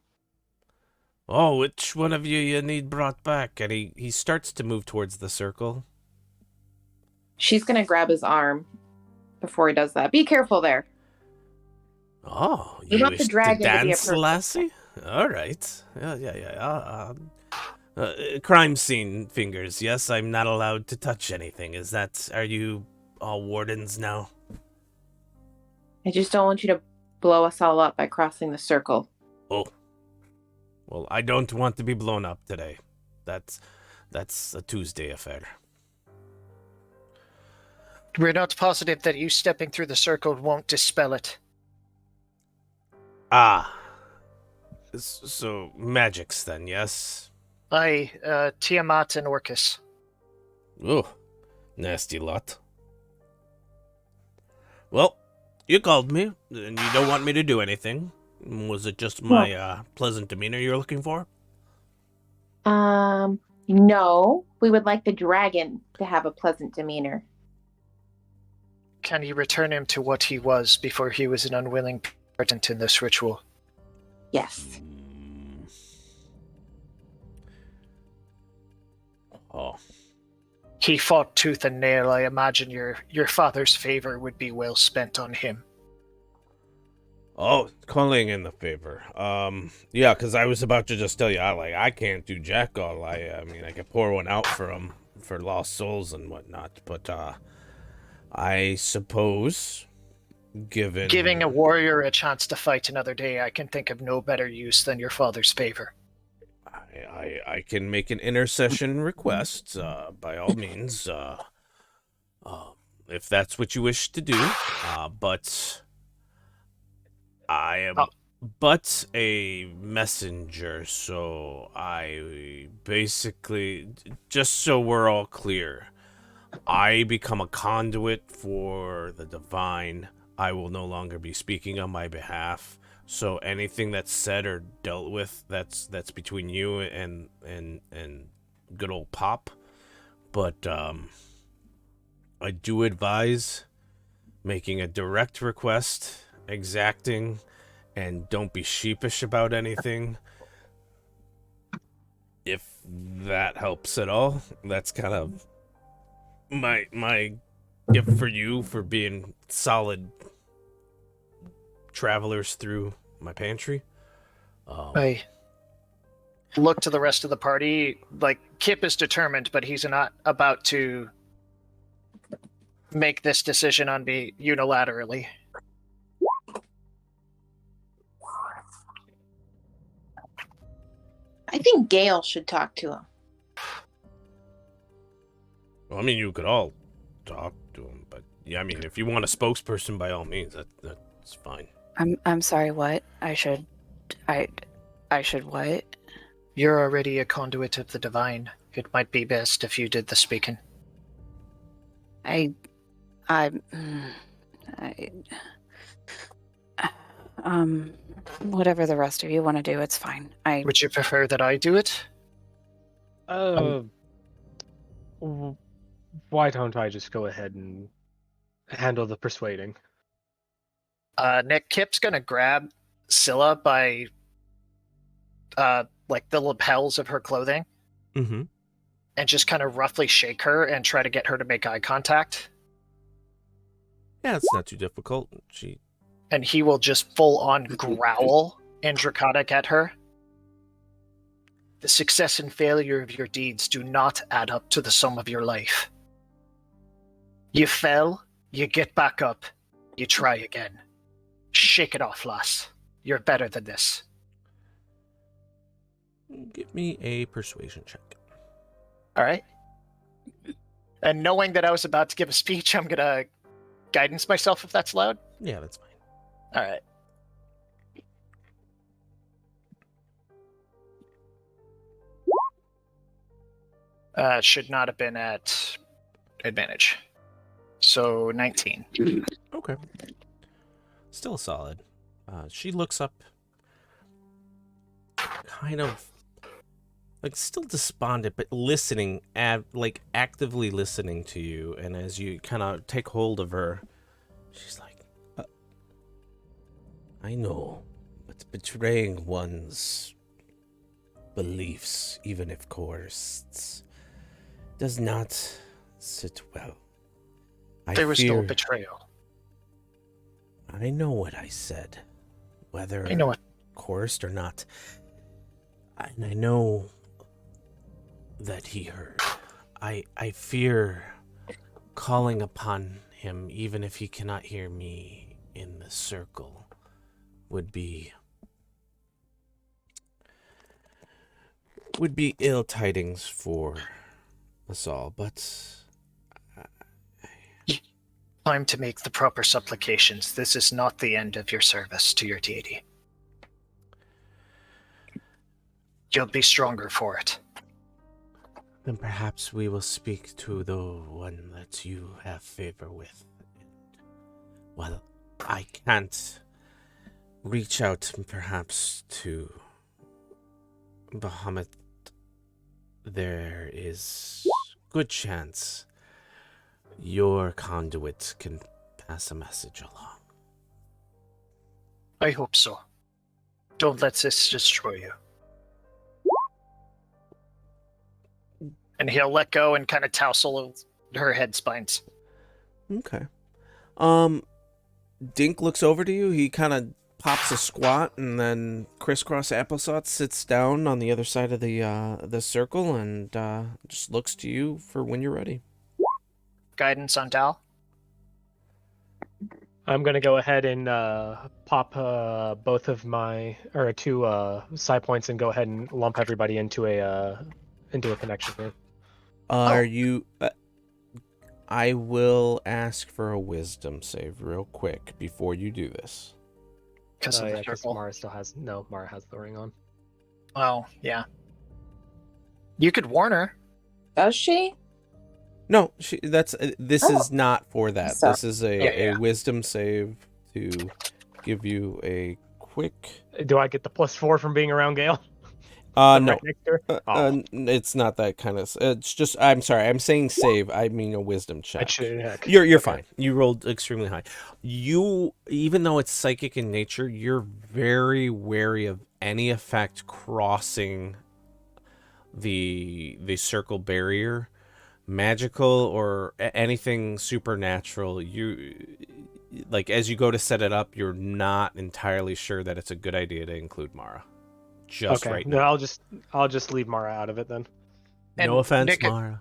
Oh, which one of you need brought back? And he starts to move towards the circle. She's gonna grab his arm. before he does that. Be careful there. Oh, We you want the wish to dragon to be a dance, person. lassie? All right. Yeah. Crime scene fingers. Yes, I'm not allowed to touch anything. Are you all wardens now? I just don't want you to blow us all up by crossing the circle. Oh. Well, I don't want to be blown up today. That's a Tuesday affair. We're not positive that you stepping through the circle won't dispel it. Ah. So, magics then, yes? Aye, Tiamat and Orcus. Oh, nasty lot. Well, you called me, and you don't want me to do anything. Was it just my pleasant demeanor you're looking for? No. We would like the dragon to have a pleasant demeanor. Can you return him to what he was before he was an unwilling participant in this ritual? Yes. Oh. He fought tooth and nail. I imagine your father's favor would be well spent on him. Oh, calling in the favor. Yeah, because I was about to just tell you, I can't do jack all. I mean, I could pour one out for him, for lost souls and whatnot, but, I suppose, Giving a warrior a chance to fight another day, I can think of no better use than your father's favor. I can make an intercession request, by all means, if that's what you wish to do, but I am but a messenger, so I basically, just so we're all clear, I become a conduit for the divine. I will no longer be speaking on my behalf. So anything that's said or dealt with, that's between you and good old Pop. But I do advise making a direct request, exacting, and don't be sheepish about anything. If that helps at all, that's kind of my gift for you for being solid travelers through my pantry. I look to the rest of the party. Like, Kip is determined, but he's not about to make this decision on me unilaterally. I think Gale should talk to him. Well, I mean, you could all talk to him, but yeah, I mean, if you want a spokesperson, by all means, that's fine. I'm sorry, what? I should what? You're already a conduit of the divine. It might be best if you did the speaking. Whatever the rest of you want to do, it's fine. Would you prefer that I do it? Why don't I just go ahead and handle the persuading? Nick, Kip's gonna grab Scylla by like the lapels of her clothing Mm-hmm. and just kind of roughly shake her and try to get her to make eye contact. Yeah, it's not too difficult. And he will just full on growl in Draconic at her. The success and failure of your deeds do not add up to the sum of your life. You fell, you get back up, you try again. Shake it off, lass. You're better than this. Give me a persuasion check. All right. And knowing that I was about to give a speech, I'm gonna guidance myself if that's allowed. Yeah, that's fine. All right. Should not have been at advantage. So 19. Okay. Still solid. She looks up, kind of like still despondent, but listening, actively listening to you. And as you kind of take hold of her, she's like, I know, but betraying one's beliefs, even if coerced, does not sit well. There was no betrayal. I know what I said, whether I know what. coerced or not. And I know that he heard. I fear calling upon him, even if he cannot hear me in the circle, would be ill tidings for us all, but Time to make the proper supplications. This is not the end of your service to your deity. You'll be stronger for it. then perhaps we will speak to the one that you have favor with. Well, I can't reach out perhaps to Bahamut. There is good chance your conduit can pass a message along. I hope so. Don't let this destroy you. And he'll let go and kind of tousle her head spines. Okay. Dink looks over to you. He kind of pops a squat, and then crisscross applesauce sits down on the other side of the circle and just looks to you for when you're ready. Guidance on Dal? I'm gonna go ahead and pop both of my two side points and go ahead and lump everybody into a connection here. Are you? I will ask for a wisdom save real quick before you do this. Because of the Because circle. Mara still has Mara has the ring on. Oh, yeah. You could warn her. Does she? No, this is not for that. So- This is a Yeah. wisdom save to give you a quick. Do I get the +4 from being around Gale? No. Right next to her? It's not that kind of. It's just. I'm sorry. I'm saying save. I mean a wisdom check. Yeah, You're okay. fine. You rolled extremely high. You, even though it's psychic in nature, you're very wary of any effect crossing the circle barrier, magical or anything supernatural. You, like, as you go to set it up, you're not entirely sure that it's a good idea to include Mara. Just Okay, right no, now. I'll just leave Mara out of it then. And No offense, Nick, Mara.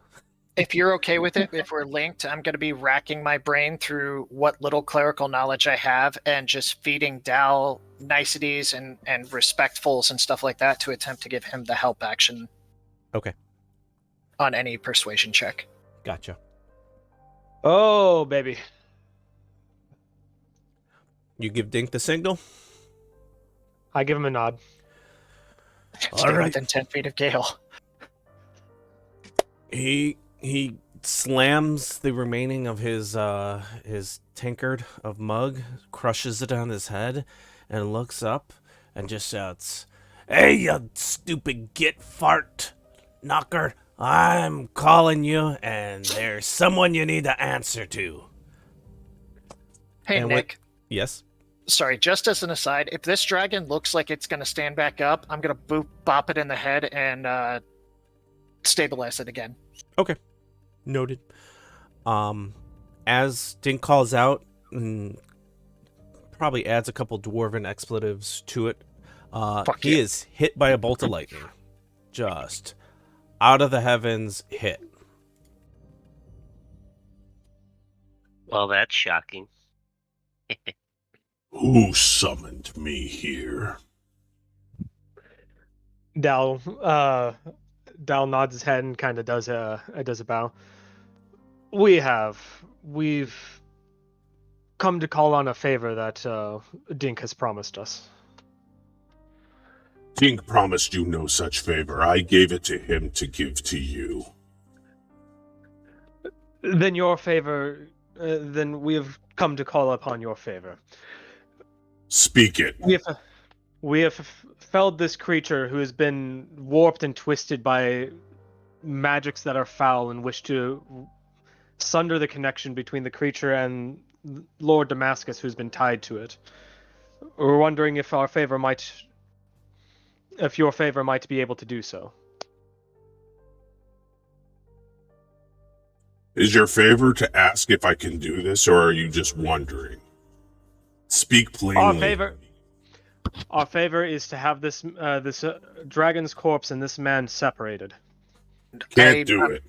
if you're okay with it, if we're linked, I'm going to be racking my brain through what little clerical knowledge I have and just feeding Dal niceties and respectfuls and stuff like that to attempt to give him the help action. Okay. On any persuasion check. Gotcha. Oh, baby. You give Dink the signal? I give him a nod. Stay right. within 10 feet of Gale. He slams the remaining of his tankard of mug, crushes it on his head, and looks up and just shouts, "Hey, you stupid git fart knocker! I'm calling you, and there's someone you need to answer to." Hey, And Nick. Yes. Sorry, just as an aside, if this dragon looks like it's going to stand back up, I'm going to bop it in the head and stabilize it again. Okay. Noted. As Dink calls out, probably adds a couple dwarven expletives to it. He is hit by a bolt of lightning. Just out of the heavens hit. Well, that's shocking. Who summoned me here? Dal nods his head and kind of does a bow. We've come to call on a favor that Dink has promised us. Dink promised you no such favor. I gave it to him to give to you. Then your favor. Then we have come to call upon your favor. Speak it. We have felled this creature who has been warped and twisted by magics that are foul and wish to sunder the connection between the creature and Lord Damascus, who's been tied to it. We're wondering if your favor might be able to do so. Is your favor to ask if I can do this, or are you just wondering? Speak plainly. Our favor is to have this dragon's corpse and this man separated. Can't do it.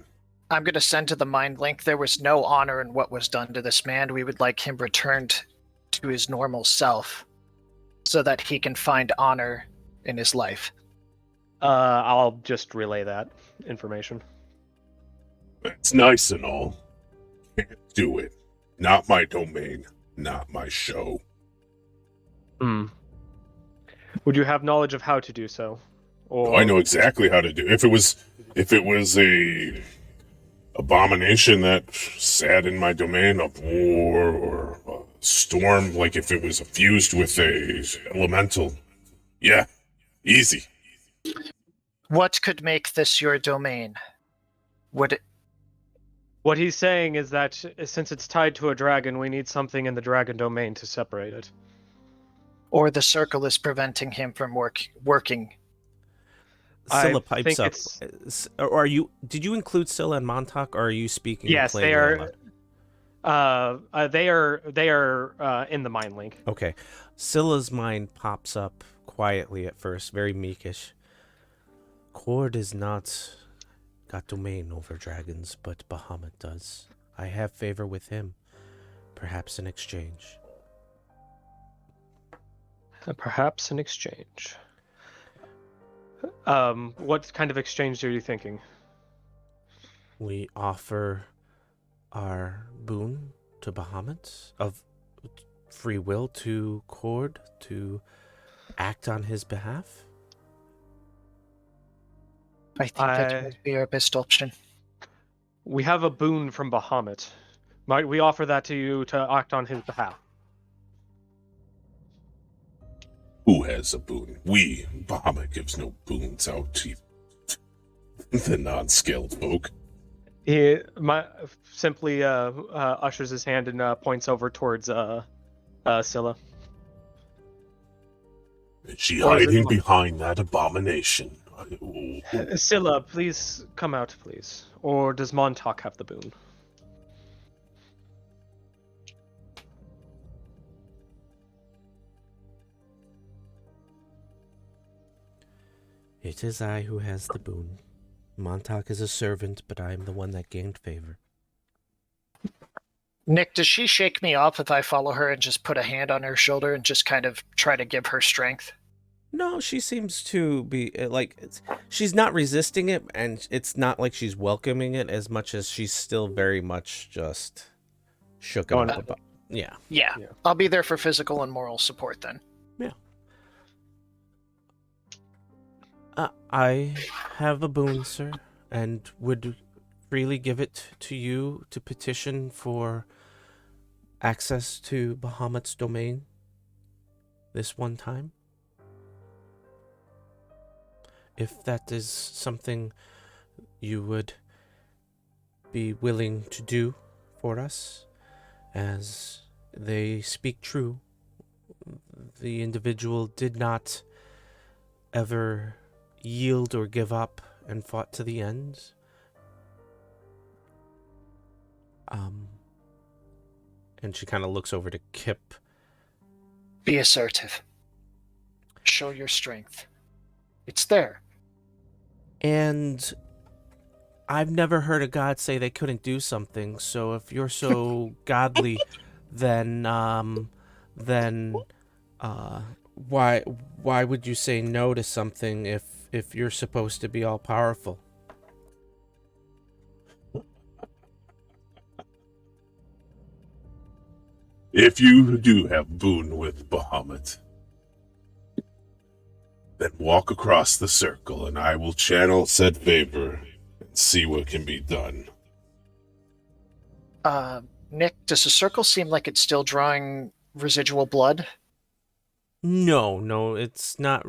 I'm going to send to the mind link. There was no honor in what was done to this man. We would like him returned to his normal self so that he can find honor in his life. I'll just relay that information. It's nice and all. Can't do it. Not my domain. Not my show. Would you have knowledge of how to do so? Or I know exactly how to do it. If it was a abomination that sat in my domain, a war or a storm, like if it was fused with a elemental, yeah, easy. What could make this your domain? Would it... What he's saying is that since it's tied to a dragon, we need something in the dragon domain to separate it. Or the circle is preventing him from working. Scylla I pipes think up. Or did you include Scylla and Montauk, or are you speaking? Yes, plainly they are. aloud? They are in the mind link. Okay. Scylla's mind pops up quietly at first, very meekish. Cord is not got domain over dragons, but Bahamut does. I have favor with him. Perhaps in exchange. Perhaps in exchange. What kind of exchange are you thinking? We offer our boon to Bahamut of free will to Cord to act on his behalf. I think that would be our best option. We have a boon from Bahamut. Might we offer that to you to act on his behalf? Who has a boon? We. Bahamut gives no boons out to the non-skilled folk. He simply ushers his hand and points over towards Scylla. Is she hiding behind that abomination? Scylla, please come out, please. Or does Montauk have the boon? It is I who has the boon. Montauk is a servant, but I am the one that gained favor. Nick, does she shake me off if I follow her and just put a hand on her shoulder and just kind of try to give her strength? No, she seems to be she's not resisting it, and it's not like she's welcoming it as much as she's still very much just shook up about. Yeah. I'll be there for physical and moral support then. Yeah. I have a boon, sir, and would freely give it to you to petition for access to Bahamut's domain this one time. If that is something you would be willing to do for us, as they speak true, the individual did not ever yield or give up and fought to the end. And she kind of looks over to Kip. Be assertive. Show your strength. It's there. And I've never heard a god say they couldn't do something, so if you're so godly, then why would you say no to something if you're supposed to be all powerful? If you do have boon with Bahamut, then walk across the circle and I will channel said favor and see what can be done. Nick, does the circle seem like it's still drawing residual blood? No, it's not.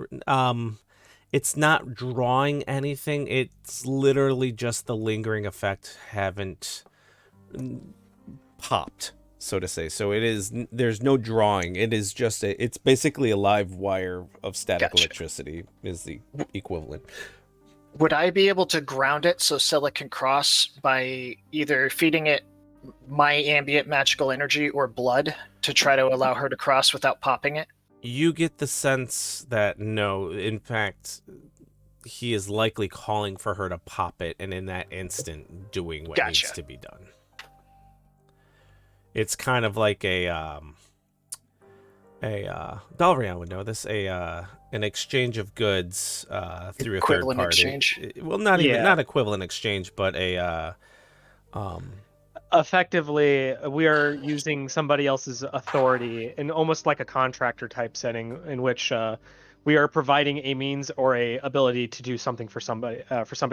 It's not drawing anything. It's literally just the lingering effect haven't popped, so to say. So it is. There's no drawing. It is just it's basically a live wire of static electricity is the equivalent. Would I be able to ground it so Scylla can cross by either feeding it my ambient magical energy or blood to try to allow her to cross without popping it? You get the sense that no, in fact, he is likely calling for her to pop it, and in that instant, doing what needs Gotcha. to be done. It's kind of like Dalrian would know this, an exchange of goods through a third Equivalent party. exchange. Well, not even Yeah. not equivalent exchange, but a Effectively, we are using somebody else's authority in almost like a contractor type setting in which we are providing a means or a ability to do something for somebody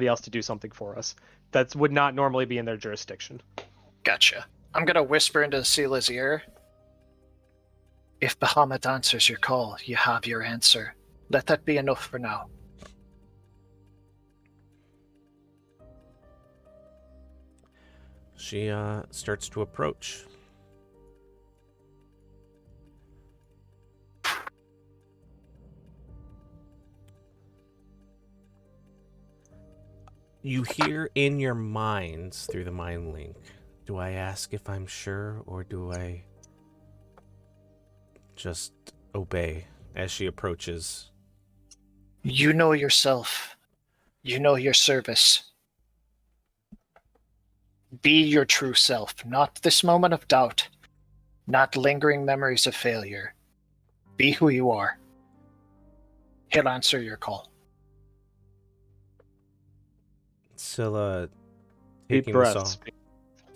else to do something for us that would not normally be in their jurisdiction. Gotcha. I'm gonna whisper into Sela's ear. If Bahamut answers your call, you have your answer. Let that be enough for now. she starts to approach. You hear in your minds through the mind link, do I ask if I'm sure, or do I just obey as she approaches? You know yourself. You know your service. Be your true self, not this moment of doubt, not lingering memories of failure. Be who you are. He'll answer your call. Scylla, Deep breaths.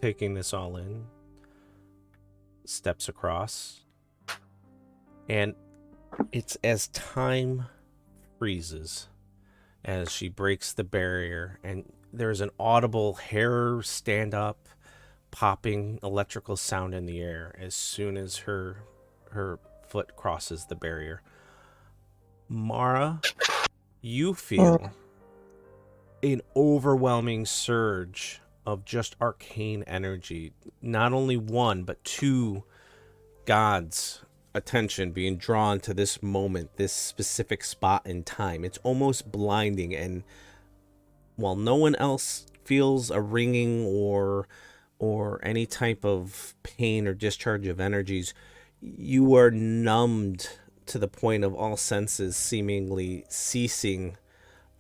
taking this all in, steps across, and it's as time freezes as she breaks the barrier, and there's an audible hair stand up, popping electrical sound in the air as soon as her foot crosses the barrier. Mara, you feel an overwhelming surge of just arcane energy. Not only one, but two gods' attention being drawn to this moment, this specific spot in time. It's almost blinding, and while no one else feels a ringing or any type of pain or discharge of energies, you are numbed to the point of all senses seemingly ceasing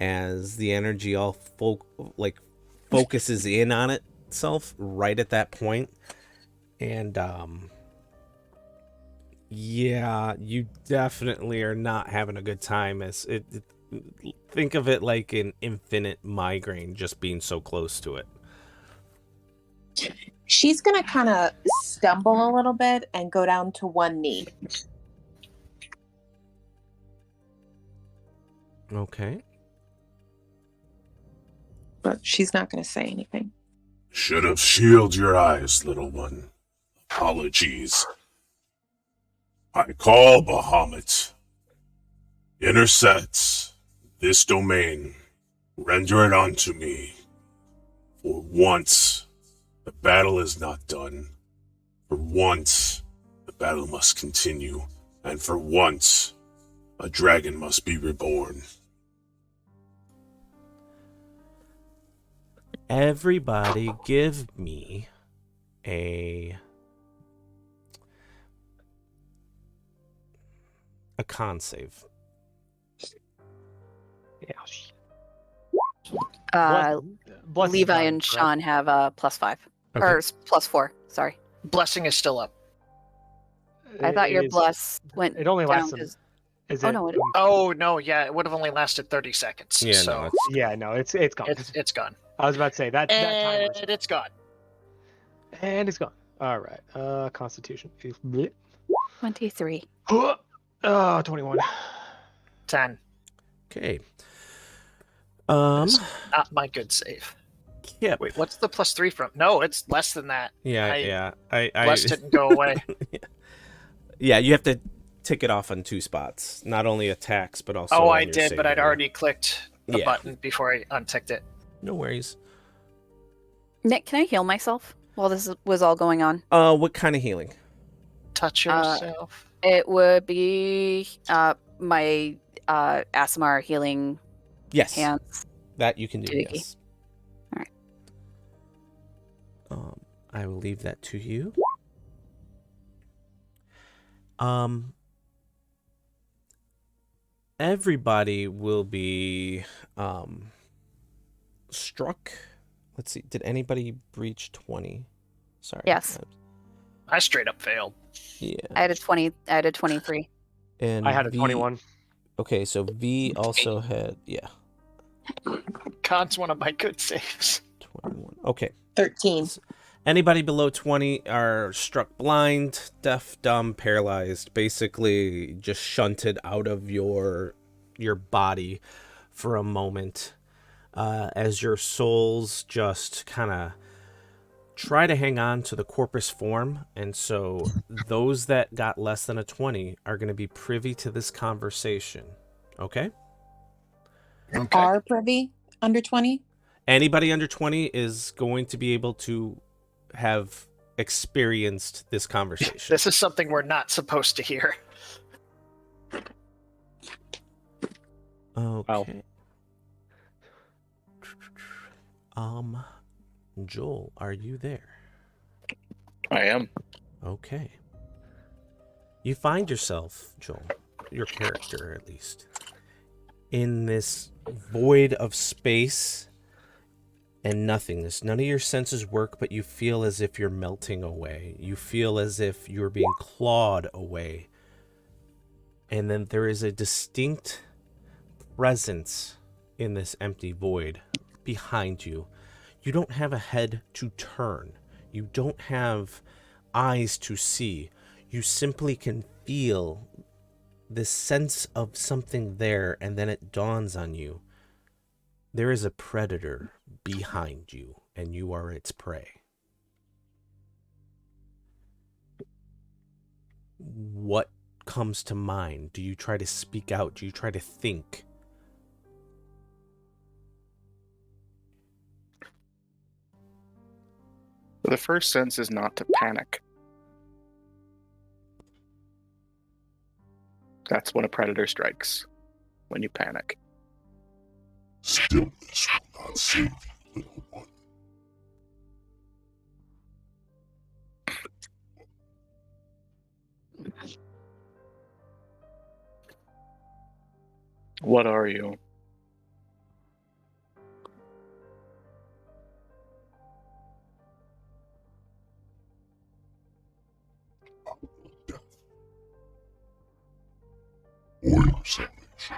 as the energy all focuses in on itself right at that point. And yeah, you definitely are not having a good time. As think of it like an infinite migraine, just being so close to it. She's going to kind of stumble a little bit and go down to one knee. Okay. But she's not going to say anything. Should have shielded your eyes, little one. Apologies. I call Bahamut. Intersects this domain. Render it unto me. For once, the battle is not done. For once, the battle must continue. And for once, a dragon must be reborn. Everybody give me a con save. Yeah. Bless Levi God, and correct? Sean have a +5 Okay. or +4. Sorry, Blessing is still up. I thought your It is- bless went It only down lasts. 'cause- Is Oh, it? no, it- Oh no, yeah, it would have only lasted 30 seconds. Yeah, so no, Yeah, no, it's gone. it's gone. I was about to say that timer is And it's gone. and it's gone. All right. Constitution. Blech. 23. 21. 10. okay. Not my good save. Kip. Wait, what's the +3 from? No, it's less than that. Yeah. I Bless didn't go away. Yeah, you have to tick it off on two spots, not only attacks but also. Oh, on I your did, save but I'd area. already clicked the Yeah. button before I unticked it. No worries. Nick, can I heal myself while this was all going on? What kind of healing? Touch yourself. It would be my Asimar healing Yes, hands. that you can do. Doogie. Yes. Alright. I will leave that to you. Everybody will be struck. Let's see. Did anybody breach 20? Sorry. Yes. I straight up failed. Yeah. I had a 20. I had a 23. And I had a V- 21. Okay, so V also had, yeah, Con's one of my good saves. 21. Okay. 13. Anybody below 20 are struck blind, deaf, dumb, paralyzed, basically just shunted out of your body for a moment, as your souls just kind of try to hang on to the corpus form. And so those that got less than a 20 are going to be privy to this conversation. Okay? Okay. Are privy under 20? Anybody under 20 is going to be able to have experienced this conversation. This is something we're not supposed to hear. Okay. Joel, are you there? I am. Okay. You find yourself, Joel, your character at least, in this void of space and nothingness. None of your senses work, but you feel as if you're melting away. You feel as if you're being clawed away. And then there is a distinct presence in this empty void behind you. You don't have a head to turn. You don't have eyes to see. You simply can feel this sense of something there, and then it dawns on you. There is a predator behind you, and you are its prey. What comes to mind? Do you try to speak out? Do you try to think? The first sense is not to panic. That's when a predator strikes. When you panic. Stillness will not save you, little one. What are you? Death. Or your salvation.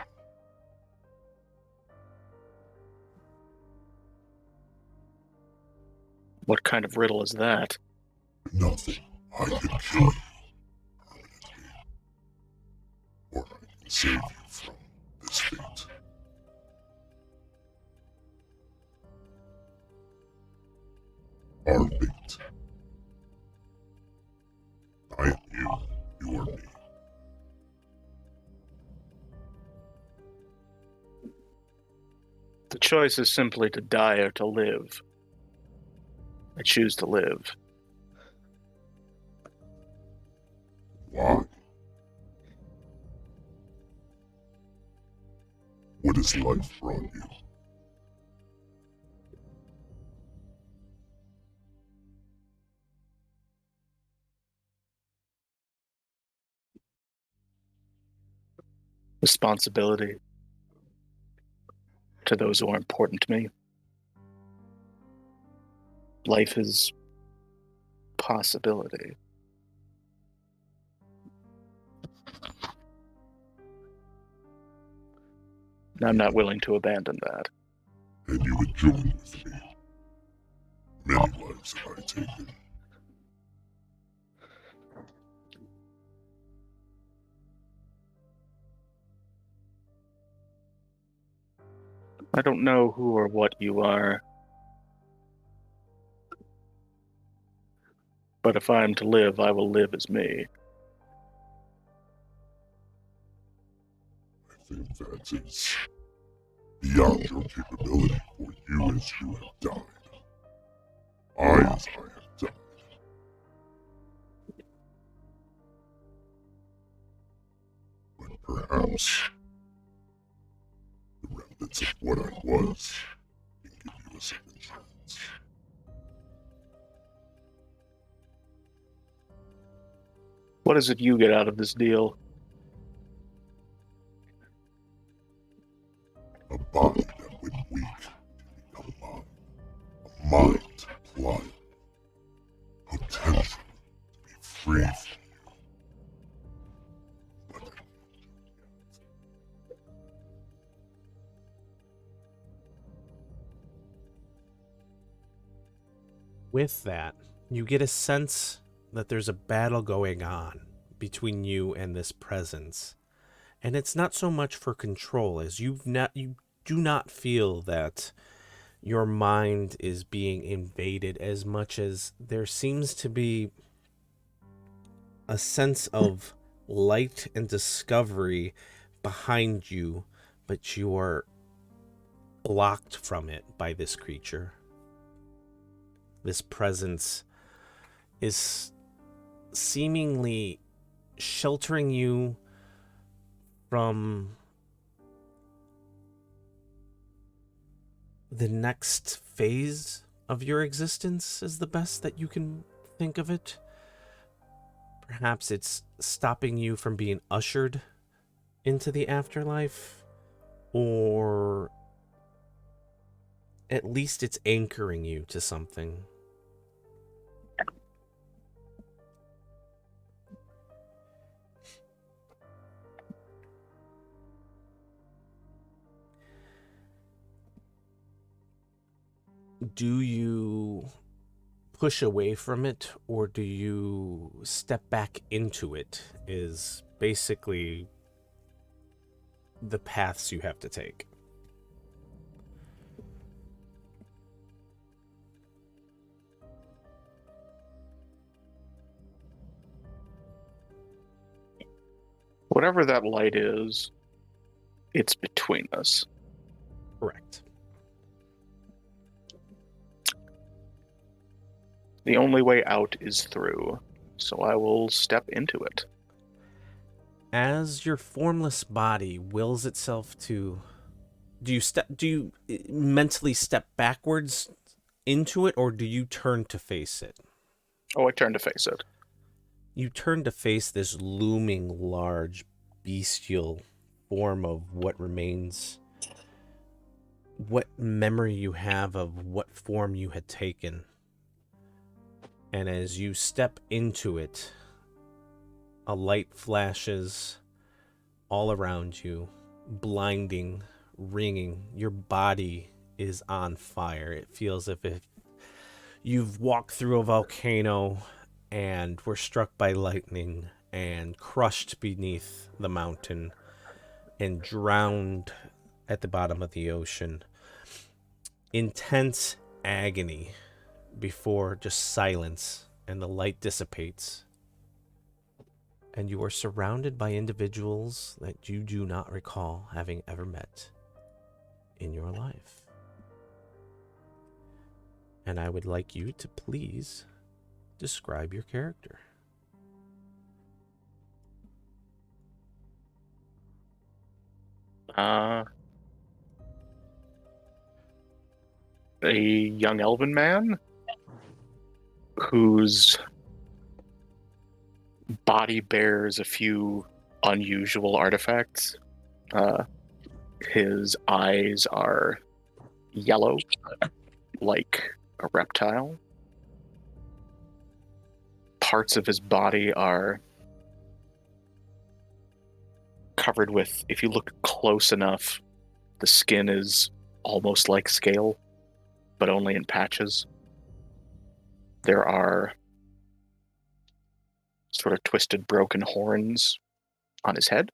What kind of riddle is that? Nothing. I can kill you permanently. Or I can save you from this fate. Our fate. I am you. You are me. The choice is simply to die or to live. I choose to live. Why? What has life brought you? Responsibility to those who are important to me. Life is possibility. And I'm not willing to abandon that. And you would join with me. Many lives have I taken. I don't know who or what you are. But if I am to live, I will live as me. I think that is beyond your capability, for you as you have died. I as I have died. But perhaps the remnants of what I was can give you a second chance. What is it you get out of this deal? A body that when weak become mind. A mind to apply. Potential to be free from you. But With that, you get a sense that there's a battle going on between you and this presence. And it's not so much for control as you do not feel that your mind is being invaded as much as there seems to be a sense of light and discovery behind you, but you are blocked from it by this creature. This presence is seemingly sheltering you from the next phase of your existence, is the best that you can think of it. Perhaps it's stopping you from being ushered into the afterlife, or at least it's anchoring you to something. Do you push away from it, or do you step back into it, is basically the paths you have to take. Whatever that light is, it's between us. Correct. The only way out is through, so I will step into it. As your formless body wills itself to, do you mentally step backwards into it, or do you turn to face it? Oh, I turn to face it. You turn to face this looming, large, bestial form of what remains, what memory you have of what form you had taken. And as you step into it, a light flashes all around you, blinding, ringing. Your body is on fire. It feels as if you've walked through a volcano and were struck by lightning and crushed beneath the mountain and drowned at the bottom of the ocean. Intense agony before just silence, and the light dissipates. And you are surrounded by individuals that you do not recall having ever met in your life. And I would like you to please describe your character. A young elven man whose body bears a few unusual artifacts. His eyes are yellow, like a reptile. Parts of his body are covered with, if you look close enough, the skin is almost like scale, but only in patches. There are sort of twisted, broken horns on his head.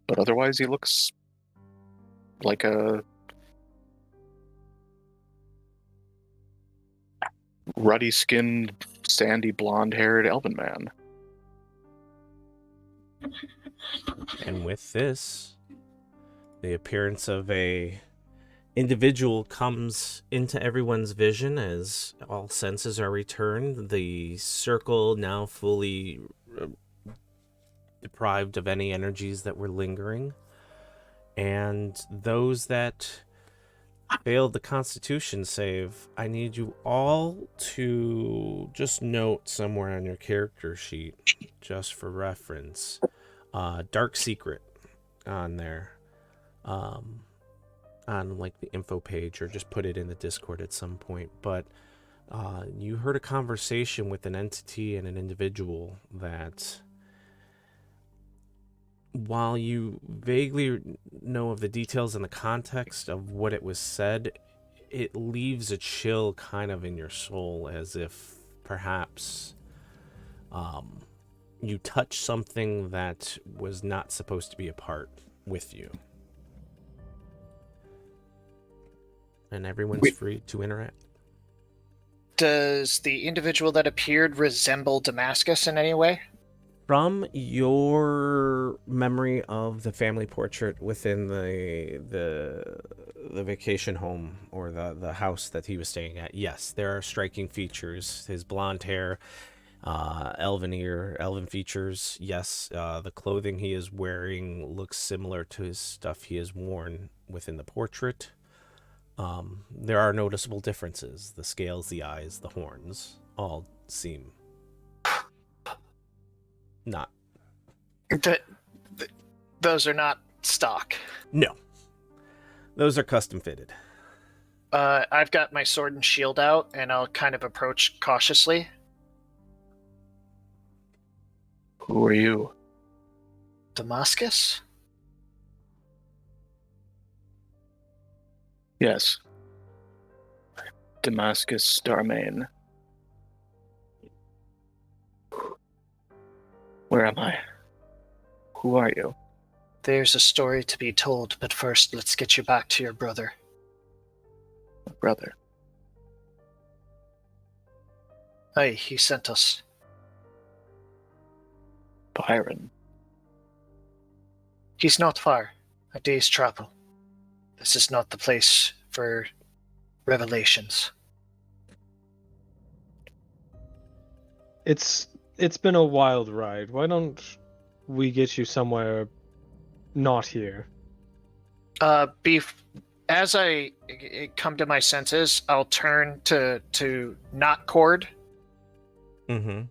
But otherwise, he looks like a ruddy-skinned, sandy, blonde-haired elven man. And with this, the appearance of a individual comes into everyone's vision as all senses are returned. The circle now fully deprived of any energies that were lingering. And those that failed the Constitution save, I need you all to just note somewhere on your character sheet, just for reference, Dark Secret on there, on like the info page, or just put it in the Discord at some point. But you heard a conversation with an entity and an individual that, while you vaguely know of the details and the context of what it was said, it leaves a chill kind of in your soul, as if perhaps you touched something that was not supposed to be a part with you. And everyone's free to interact. Does the individual that appeared resemble Damascus in any way? From your memory of the family portrait within the vacation home, or the house that he was staying at, yes, there are striking features. His blonde hair, elven features, yes. The clothing he is wearing looks similar to his stuff he has worn within the portrait. There are noticeable differences. The scales, the eyes, the horns all seem not. Those are not stock. No. Those are custom fitted. I've got my sword and shield out, and I'll kind of approach cautiously. Who are you? Damascus? Yes. Damascus Darmain. Where am I? Who are you? There's a story to be told, but first let's get you back to your brother. My brother. Aye, he sent us. Byron. He's not far. A day's travel. This is not the place for revelations. It's been a wild ride. Why don't we get you somewhere not here? As I come to my senses, I'll turn to not Cord Mm-hmm.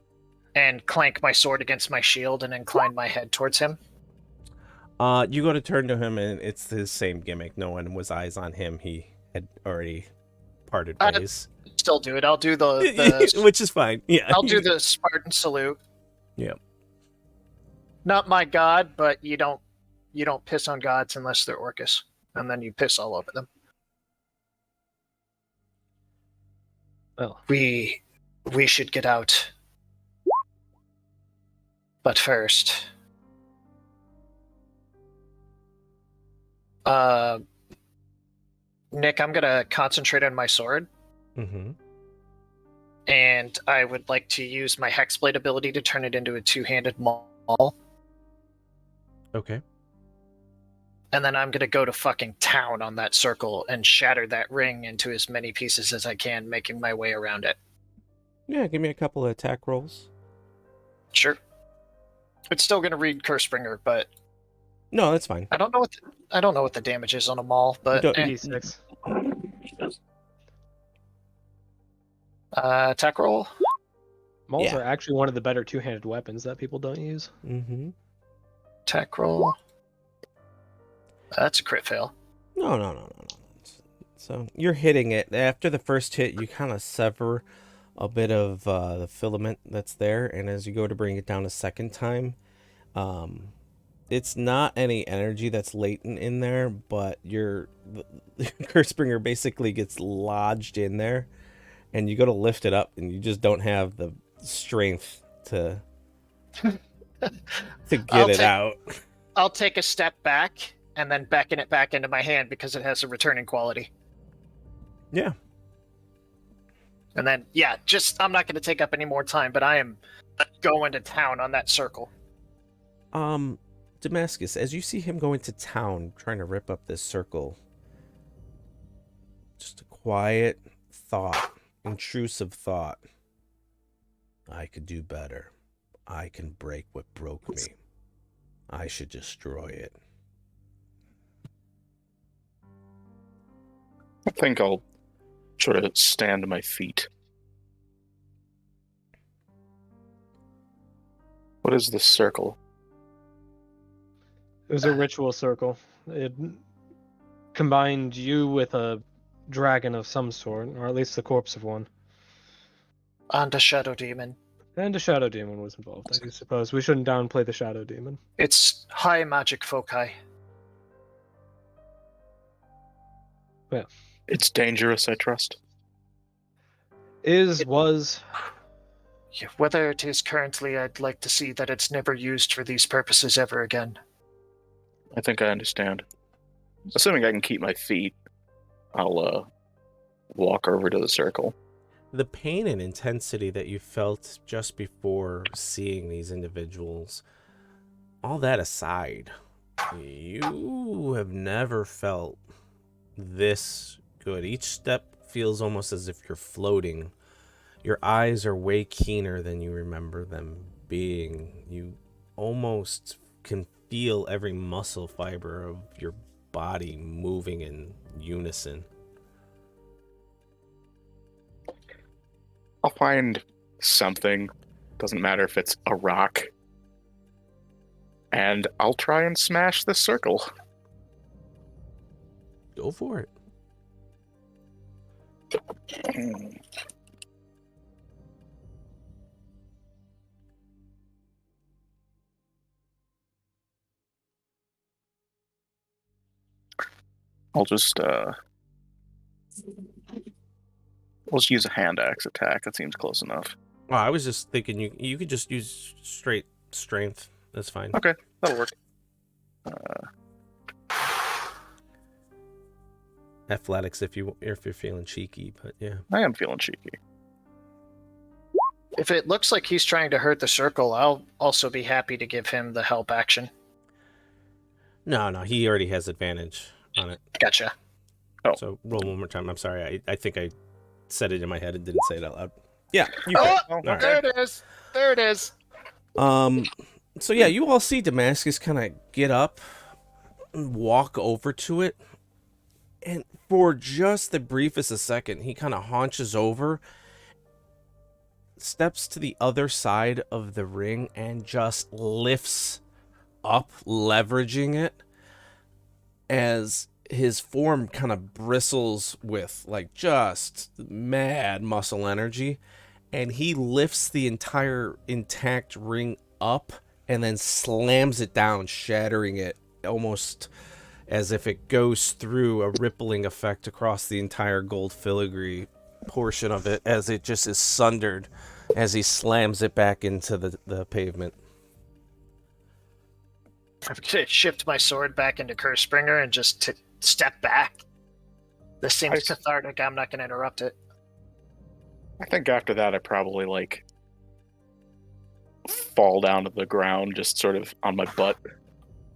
and clank my sword against my shield and incline my head towards him. You go to turn to him, and it's his same gimmick. No one was eyes on him. He had already parted ways. Still do it. I'll do the Which is fine. Yeah. I'll do the Spartan salute. Yeah. Not my god, but you don't piss on gods unless they're Orcus, and then you piss all over them. Well, We should get out. But first, Nick, I'm gonna concentrate on my sword, Mm-hmm. and I would like to use my Hexblade ability to turn it into a two-handed maul. Okay. And then I'm gonna go to fucking town on that circle and shatter that ring into as many pieces as I can, making my way around it. Yeah, give me a couple of attack rolls. Sure. It's still gonna read Cursebringer, but No, that's fine. I don't know what the damage is on a maul, but Don't- D6. attack roll. Mauls Yeah. are actually one of the better two-handed weapons that people don't use. Mm-hmm. Attack roll. That's a crit fail. No. So you're hitting it. After the first hit, you kind of sever a bit of the filament that's there, and as you go to bring it down a second time, it's not any energy that's latent in there, but the Cursebringer basically gets lodged in there, and you go to lift it up, and you just don't have the strength to get it out. I'll take a step back and then beckon it back into my hand because it has a returning quality. Yeah. And then, I'm not going to take up any more time, but I am going to town on that circle. Damascus, as you see him going to town, trying to rip up this circle, just a quiet thought, intrusive thought. I could do better. I can break what broke me. I should destroy it. I think I'll try to stand to my feet. What is this circle? It was a ritual circle. It combined you with a dragon of some sort, or at least the corpse of one. And a shadow demon. And a shadow demon was involved, I suppose. We shouldn't downplay the shadow demon. It's high magic foci. It's dangerous, I trust. Was. Yeah, whether it is currently, I'd like to see that it's never used for these purposes ever again. I think I understand. Assuming I can keep my feet, I'll walk over to the circle. The pain and intensity that you felt just before seeing these individuals, all that aside, you have never felt this good. Each step feels almost as if you're floating. Your eyes are way keener than you remember them being. You almost can feel every muscle fiber of your body moving in unison. I'll find something. Doesn't matter if it's a rock. And I'll try and smash the circle. Go for it. I'll just use a hand axe attack. That seems close enough. Oh, I was just thinking you could just use straight strength. That's fine. Okay, that'll work. Athletics if you're feeling cheeky, but yeah. I am feeling cheeky. If it looks like he's trying to hurt the circle, I'll also be happy to give him the help action. No, he already has advantage on it. Gotcha. Oh. So roll one more time. I'm sorry. I think I said it in my head and didn't say it out loud. Yeah, you Oh, can. All right. there it is. There it is. So yeah, you all see Damascus kind of get up and walk over to it. And for just the briefest a second, he kind of haunches over, steps to the other side of the ring, and just lifts up, leveraging it, as his form kind of bristles with like just mad muscle energy, and he lifts the entire intact ring up and then slams it down, shattering it almost as if it goes through a rippling effect across the entire gold filigree portion of it, as it just is sundered as he slams it back into the pavement. I've shift my sword back into Cursebringer and just step back. This seems cathartic. I'm not going to interrupt it. I think after that, I probably fall down to the ground, just sort of on my butt.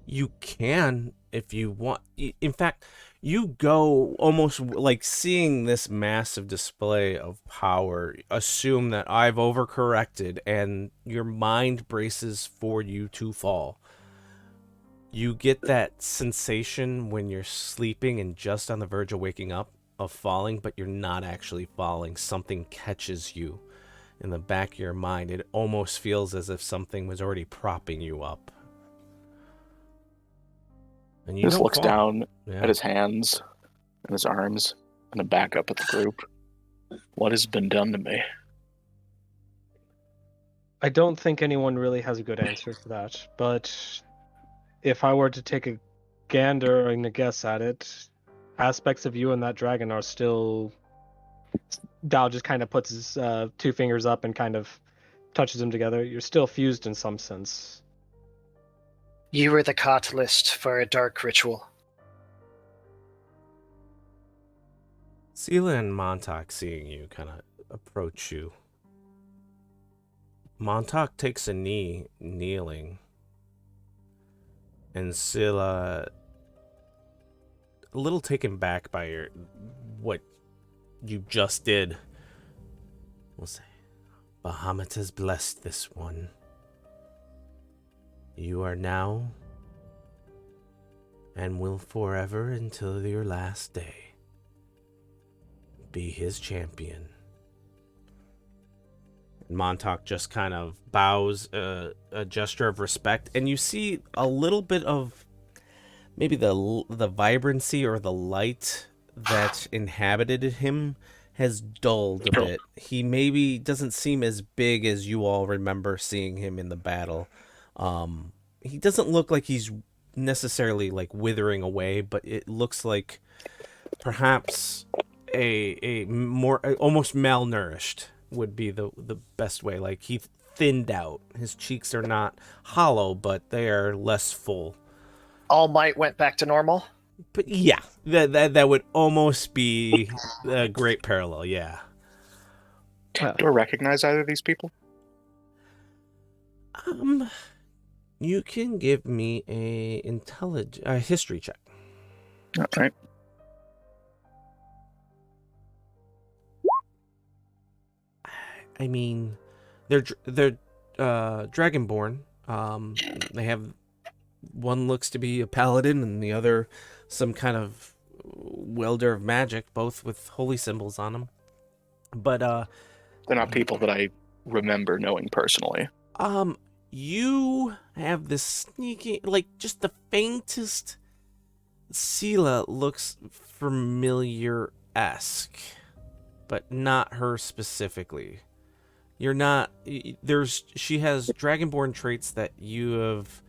You can if you want. In fact, you go almost like seeing this massive display of power. Assume that I've overcorrected and your mind braces for you to fall. You get that sensation when you're sleeping and just on the verge of waking up of falling, but you're not actually falling. Something catches you in the back of your mind. It almost feels as if something was already propping you up. And you He just don't looks fall. down Yeah. at his hands and his arms and then back up at the group. What has been done to me? I don't think anyone really has a good answer for that, but if I were to take a gander and a guess at it, aspects of you and that dragon are still... Dao just kind of puts his two fingers up and kind of touches them together. You're still fused in some sense. You were the catalyst for a dark ritual. Sela and Montauk, seeing you kind of approach you. Montauk takes a knee, kneeling. And Sela, a little taken back by what you just did, will say, Bahamut has blessed this one. You are now and will forever until your last day be his champion. And Montauk just kind of bows a gesture of respect, and you see a little bit of maybe the vibrancy or the light that inhabited him has dulled a bit. He maybe doesn't seem as big as you all remember seeing him in the battle. He doesn't look like he's necessarily like withering away, but it looks like perhaps a more almost malnourished would be the best way. Like he thinned out. His cheeks are not hollow, but they are less full. All Might went back to normal. But yeah, that would almost be a great parallel. Yeah. Do I recognize either of these people? You can give me a history check. All right. I mean, they're Dragonborn. They have one looks to be a paladin, and the other some kind of welder of magic, both with holy symbols on them. But They're not people that I remember knowing personally. you have this sneaky, like just the faintest. Sela looks familiar-esque, but not her specifically. You're not. She has Dragonborn traits that you have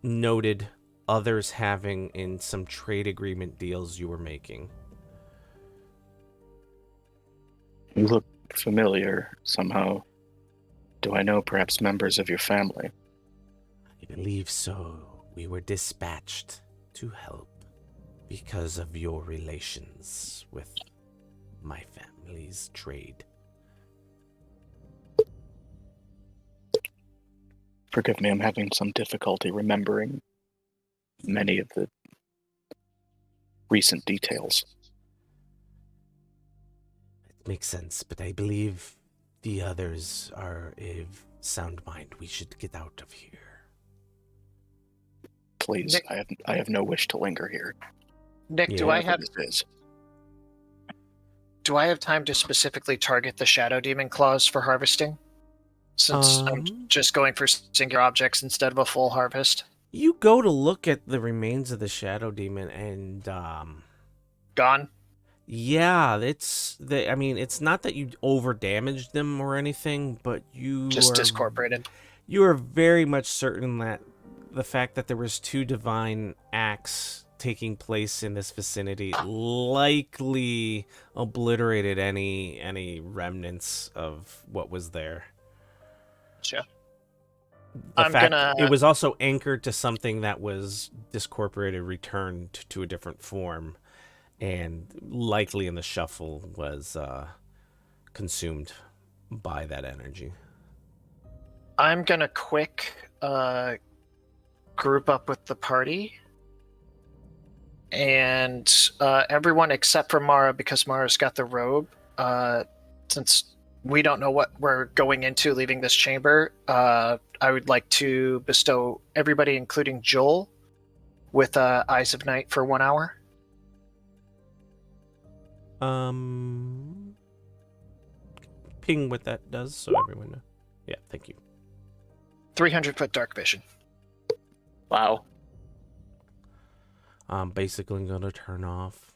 noted others having in some trade agreement deals you were making. You look familiar somehow. Do I know perhaps members of your family? I believe so. We were dispatched to help because of your relations with my family's trade. Forgive me, I'm having some difficulty remembering many of the recent details. It makes sense, but I believe the others are of sound mind. We should get out of here. Please, Nick, I have no wish to linger here. Nick, Yeah. do I Whatever have this is. do I have time to specifically target the Shadow Demon claws for harvesting? Since I'm just going for singular objects instead of a full harvest. You go to look at the remains of the Shadow Demon, and Gone. yeah, it's not that you over damaged them or anything, but you Just are discorporated. you are very much certain that the fact that there was 2 divine acts taking place in this vicinity likely obliterated any remnants of what was there. Sure. The I'm fact gonna- it was also anchored to something that was discorporated, returned to a different form, and likely in the shuffle was consumed by that energy. I'm gonna quick group up with the party. And everyone except for Mara, because Mara's got the robe. Since we don't know what we're going into leaving this chamber, I would like to bestow everybody, including Joel, with Eyes of Night for 1 hour. Ping what that does so everyone knows. Yeah, thank you. 300-foot dark vision. Wow. I'm basically gonna turn off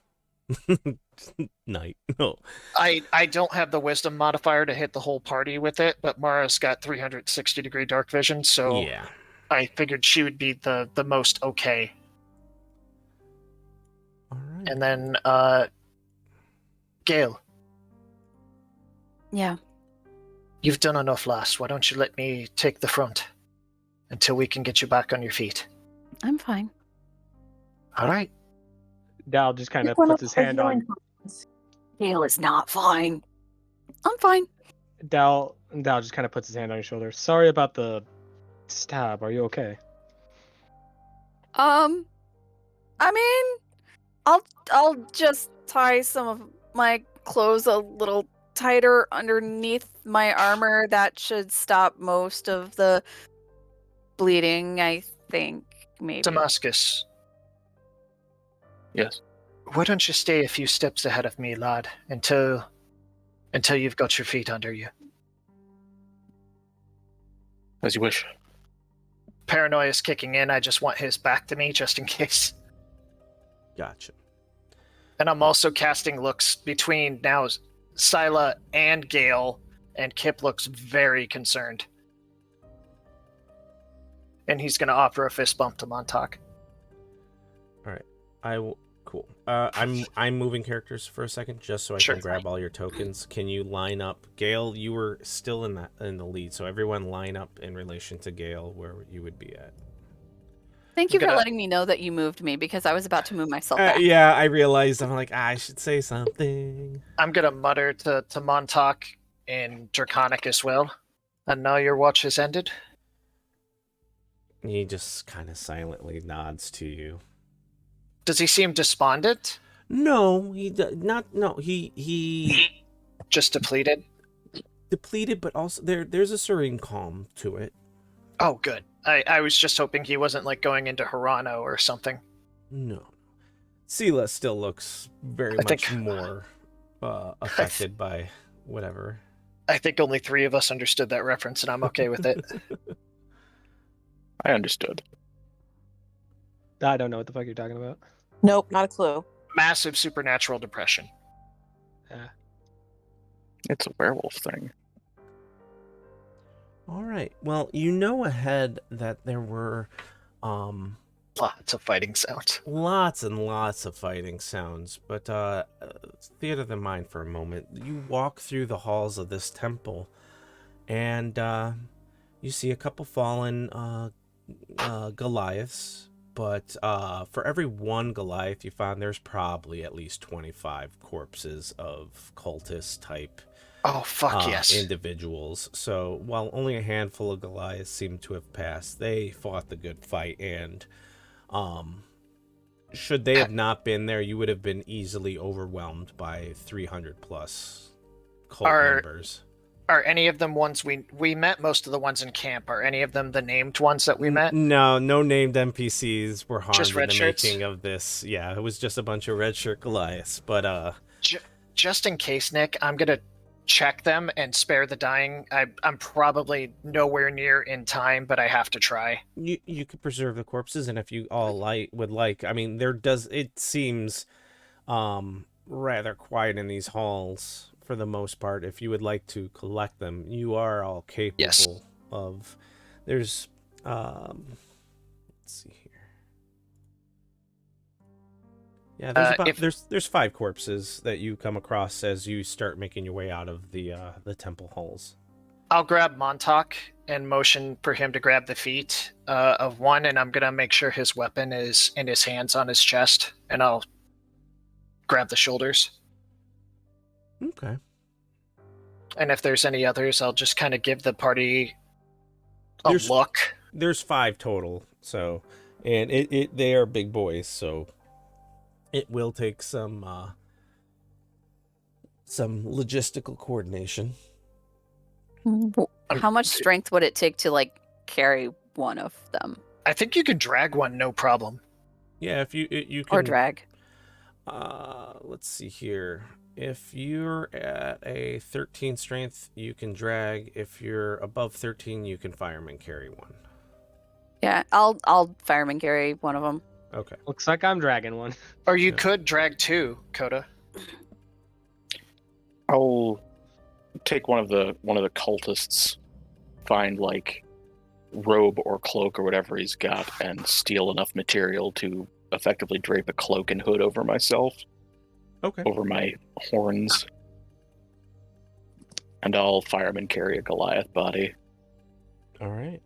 night. No. I don't have the wisdom modifier to hit the whole party with it, but Mara's got 360-degree dark vision, so Yeah. I figured she would be the most okay. All right. And then Gale, Yeah. you've done enough, lass. Why don't you let me take the front until we can get you back on your feet? I'm fine. All right. Dal just kind of puts his hand on. Gale is not fine. I'm fine. Dal just kind of puts his hand on your shoulder. Sorry about the stab. Are you okay? I mean, I'll just tie some of my clothes a little tighter underneath my armor. That should stop most of the bleeding, I think. Maybe. Damascus, Yes. Why don't you stay a few steps ahead of me, lad, until you've got your feet under you? As you wish. Paranoia is kicking in. I just want his back to me, just in case. Gotcha. And I'm also casting looks between now Scylla and Gale, and Kip looks very concerned. And he's going to offer a fist bump to Montauk. All right. I will. Cool. I'm moving characters for a second just so I Sure. can grab all your tokens. Can you line up, Gale? You were still in the lead, so everyone line up in relation to Gale where you would be at. Thank you I'm for gonna- letting me know that you moved me because I was about to move myself back. Yeah, I realized. I'm like, I should say something. I'm going to mutter to Montauk in Draconic as well. And now your watch has ended. He just kind of silently nods to you. Does he seem despondent? No, he Just depleted? depleted, but also there's a serene calm to it. Oh, good. I was just hoping he wasn't like going into Hirano or something. No. Sela still looks very much more affected by whatever. I think only 3 of us understood that reference, and I'm okay with it. I understood. I don't know what the fuck you're talking about. Nope, not a clue. Massive supernatural depression. It's a werewolf thing. All right. Well, you know ahead that there were Lots of fighting sounds. lots and lots of fighting sounds, but theater of the mind for a moment. You walk through the halls of this temple, and you see a couple fallen Goliaths, but for every one Goliath you find, there's probably at least 25 corpses of cultist type Oh, fuck yes. individuals. So while only a handful of Goliaths seem to have passed, they fought the good fight, and should they have not been there, you would have been easily overwhelmed by 300 plus cult members. Are any of them ones we met? Most of the ones in camp. Are any of them the named ones that we met? No named NPCs were harmed Just in red the shirts? making of this. Yeah, it was just a bunch of red shirt Goliaths. But Just in case, Nick, I'm gonna check them and spare the dying. I'm probably nowhere near in time, but I have to try. you could preserve the corpses, and if you all would like, I mean, it seems rather quiet in these halls for the most part. If you would like to collect them, you are all capable Yes. of. There's let's see here. Yeah, there's 5 corpses that you come across as you start making your way out of the temple halls. I'll grab Montauk and motion for him to grab the feet of one, and I'm gonna make sure his weapon is in his hands on his chest, and I'll grab the shoulders. Okay. And if there's any others, I'll just kind of give the party a There's- look. There's 5 total, so, and they are big boys, so it will take some logistical coordination. How much strength would it take to like carry one of them I think you can drag one, no problem. Yeah, if you can or drag? let's see here. If you're at a 13 strength, you can drag. If you're above 13, you can fireman carry one. Yeah, I'll fireman carry one of them. Okay. Looks like I'm dragging one. Or you Yeah. could drag 2, Coda. I'll take one of the cultists, find like robe or cloak or whatever he's got, and steal enough material to effectively drape a cloak and hood over myself, Okay. over my horns, and I'll fireman carry a Goliath body. All right.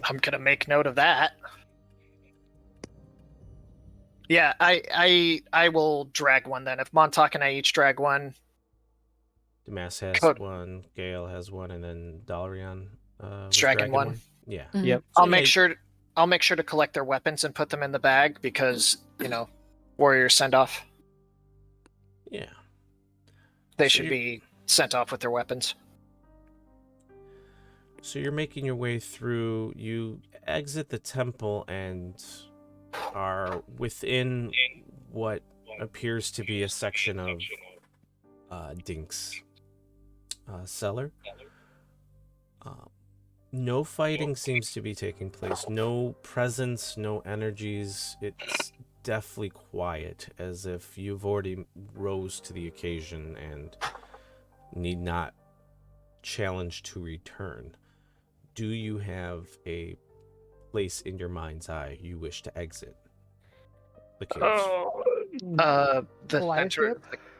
I'm gonna make note of that. Yeah, I will drag one then. If Montauk and I each drag one, Damas has Code. one, Gale has one, and then Dalrion was dragging one. Yeah. Mhm. Yep. I'll So, make yeah, sure to collect their weapons and put them in the bag because, warriors send off. Yeah. They So should you- be sent off with their weapons. So you're making your way through. You exit the temple and are within what appears to be a section of Dink's cellar. No fighting seems to be taking place. No presence, no energies. It's deathly quiet, as if you've already rose to the occasion and need not challenge to return. Do you have a place in your mind's eye you wish to exit the caves? The Goliath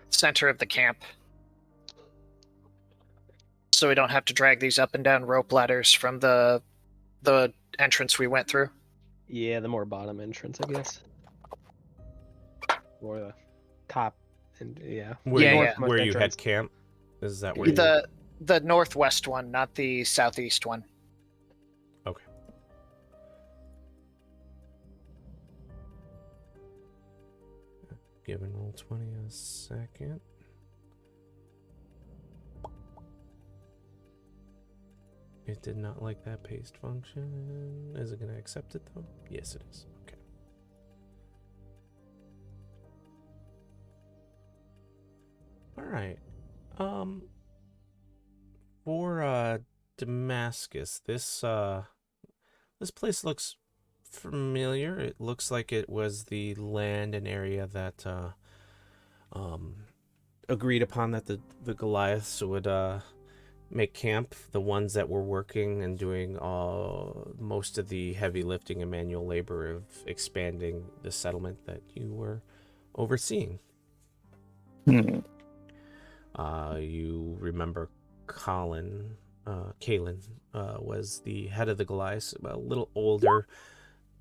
center of the camp. So we don't have to drag these up and down rope ladders from the entrance we went through. Yeah, the more bottom entrance, I guess. Or the top, and yeah. Northmost Where you entrance. had camp? Is that where The northwest one, not the southeast one. Okay. Giving Roll20 a second. It did not like that paste function. Is it going to accept it, though? Yes, it is. Okay. All right. For Damascus, this place looks familiar. It looks like it was the land and area that agreed upon that the Goliaths would make camp. The ones that were working and doing most of the heavy lifting and manual labor of expanding the settlement that you were overseeing. You remember Kalen was the head of the Goliaths, a little older,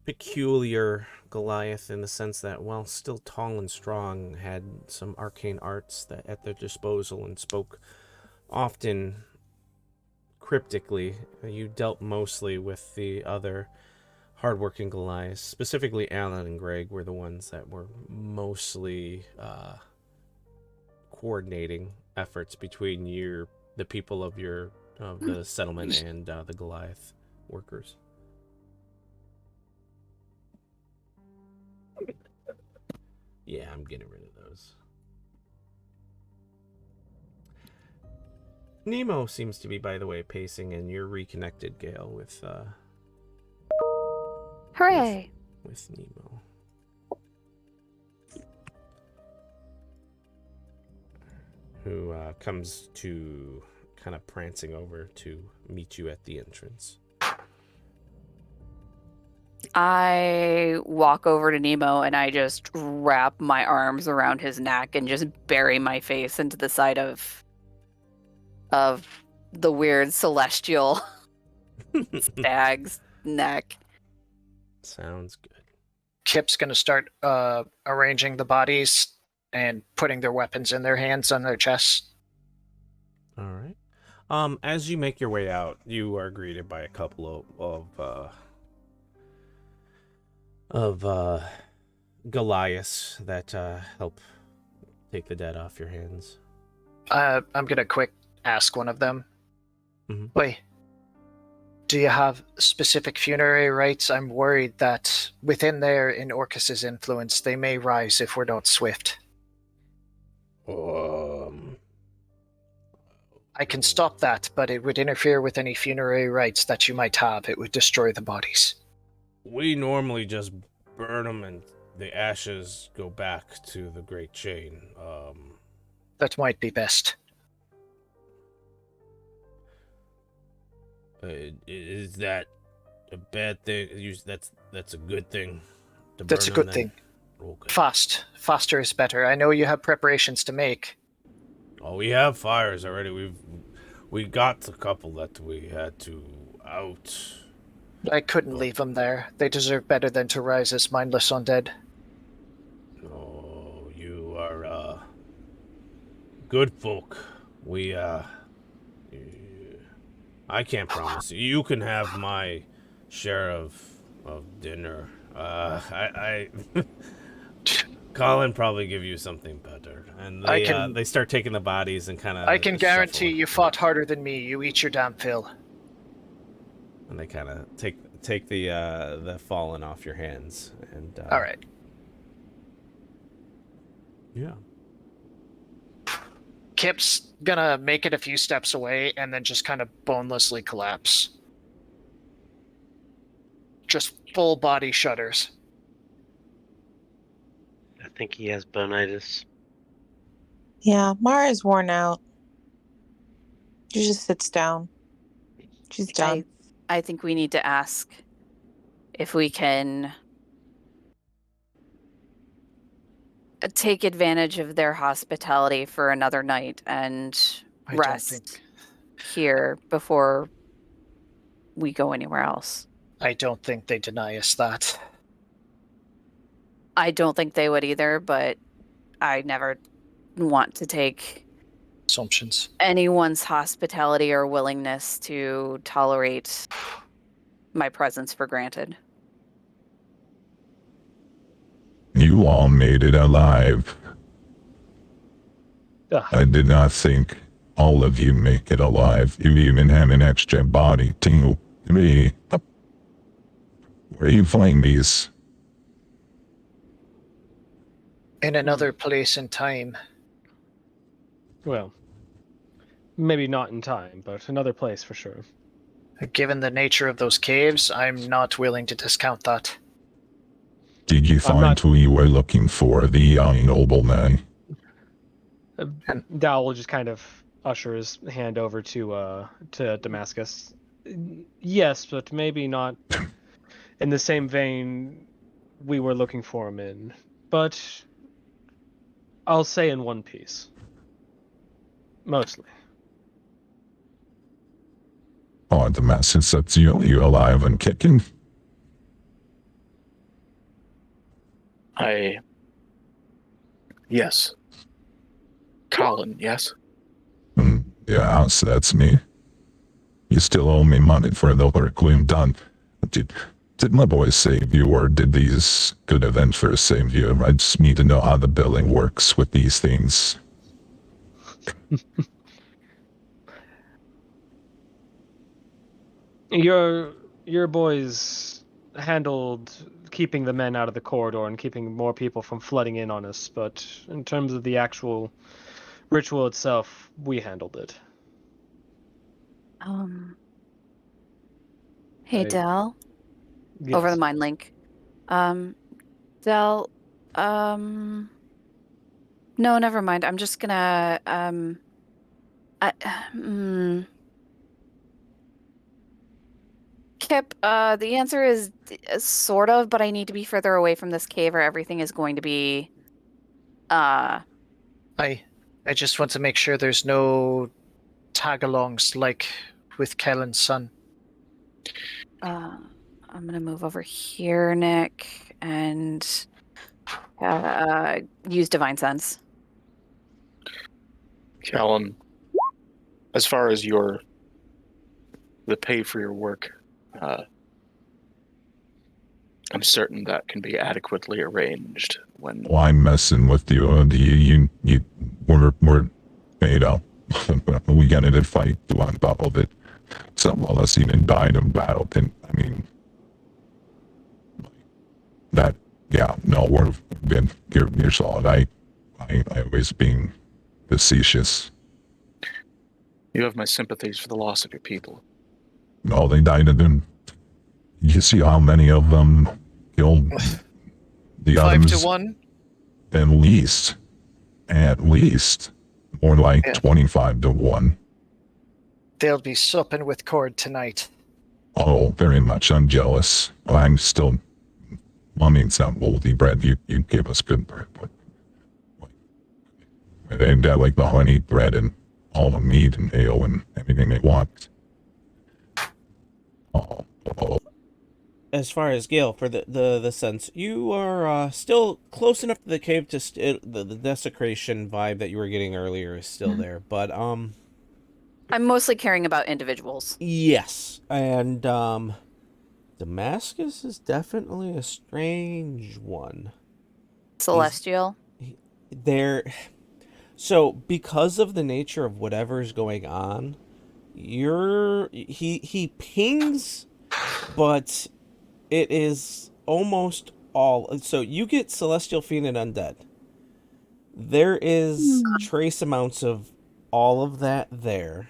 peculiar Goliath in the sense that, while still tall and strong, had some arcane arts that at their disposal and spoke often cryptically. You dealt mostly with the other hardworking Goliaths. Specifically, Alan and Greg were the ones that were mostly coordinating efforts between the people of the settlement and the Goliath workers. Yeah, I'm getting rid of those. Nemo seems to be, by the way, pacing, and you're reconnected, Gale, with Hooray! with Nemo. Who comes to kind of prancing over to meet you at the entrance. I walk over to Nemo and I just wrap my arms around his neck and just bury my face into the side of the weird celestial stag's neck. Sounds good. Kip's going to start arranging the bodies and putting their weapons in their hands on their chests. All right. As you make your way out, you are greeted by a couple of Goliaths that help take the dead off your hands. I'm going to quick ask one of them. Mm-hmm. Wait, do you have specific funerary rites? I'm worried that within there, in Orcus's influence, they may rise if we're not swift. I can stop that, but it would interfere with any funerary rites that you might have. It would destroy the bodies. We normally just burn them and the ashes go back to the Great Chain. That might be best. Is that a bad thing? That's a good thing. That's a good thing. Okay. Faster is better. I know you have preparations to make. Oh, we have fires already. We got a couple that we had to out. I couldn't leave them there. They deserve better than to rise as mindless undead. Oh, you are good folk. I can't promise you. You can have my share of dinner. Colin probably give you something better. And they start taking the bodies and kind of. I can guarantee you fought harder than me. You eat your damn fill. And they kind of take the fallen off your hands. And all right. Yeah. Kip's gonna make it a few steps away and then just kind of bonelessly collapse. Just full body shudders. I think he has bonitis. Yeah, Mara's worn out. She just sits down. She's done. I think we need to ask if we can take advantage of their hospitality for another night and I don't rest think here before we go anywhere else. I don't think they deny us that. I don't think they would either, but I never want to take Assumptions. anyone's hospitality or willingness to tolerate my presence for granted. You all made it alive. Ugh. I did not think all of you make it alive. You even have an extra body to me. Where are you flying these? In another place and time. Well, maybe not in time, but another place for sure. Given the nature of those caves, I'm not willing to discount that. Did you find who you were looking for, the young nobleman? Dal will just kind of usher his hand over to Damascus. Yes, but maybe not in the same vein we were looking for him in. But I'll say in one piece. Mostly. Oh, Damascus, that's you alive and kicking? Yes. Colin, yes? Yeah, so that's me. You still owe me money for the work we've done. Did my boys save you, or did these good adventures save you? I just need to know how the billing works with these things. Your boys handled keeping the men out of the corridor and keeping more people from flooding in on us, but in terms of the actual ritual itself, we handled it. Hey, Del. Yes. Over the mind link. Del, no, never mind. I'm just gonna, Kip, the answer is sort of, but I need to be further away from this cave or everything is going to be, I just want to make sure there's no tag-alongs like with Kellen's son. I'm gonna move over here, Nick, and use Divine Sense. Kellen, as far as the pay for your work, I'm certain that can be adequately arranged when... Well, I'm messing with you. We're made up. We got in a fight on top of it. Some of us even died in battle. And, I mean, that, yeah, no, you're solid. I always being facetious. You have my sympathies for the loss of your people. No, they died in them. You see how many of them killed the 5 others? to 1? At least. More like 25 to 1. They'll be supping with Cord tonight. Oh, very much. I'm jealous. I'm still... I mean, it's not moldy bread. You give us good bread. But they got like the honey bread and all the meat and ale and everything they want. Oh. As far as Gale, for the sense, you are still close enough to the cave to the desecration vibe that you were getting earlier is still there, but I'm mostly caring about individuals. Yes, and Damascus is definitely a strange one. Celestial. So because of the nature of whatever's going on, he pings, but it is almost all. So you get Celestial Fiend and Undead. There is trace amounts of all of that there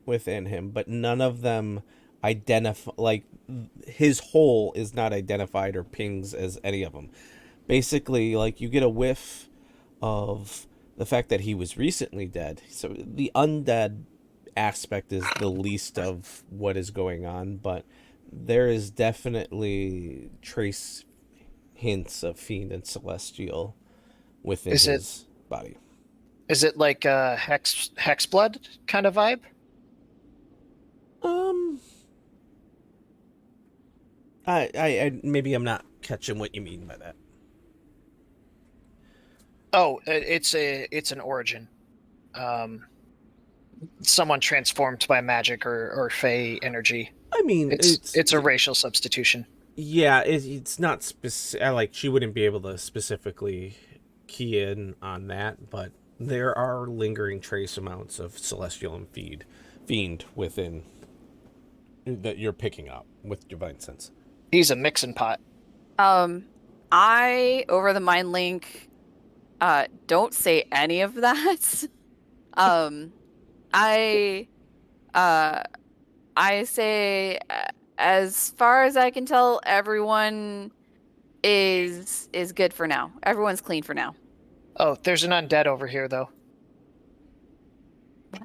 within him, but none of them identify, like, his whole is not identified or pings as any of them. Basically, like, you get a whiff of the fact that he was recently dead. So the undead aspect is the least of what is going on, but there is definitely trace hints of fiend and celestial within Is it his body. like a hex blood kind of vibe? Um, I maybe I'm not catching what you mean by that. Oh, it's an origin. Someone transformed by magic or fey energy. I mean, It's a racial substitution. yeah, it's not specific. Like, she wouldn't be able to specifically key in on that, but there are lingering trace amounts of celestial and fiend within that you're picking up with divine sense. He's a mixing pot. I over the mind link don't say any of that. I I say as far as I can tell, everyone is good for now. Everyone's clean for now. Oh, there's an undead over here though. What?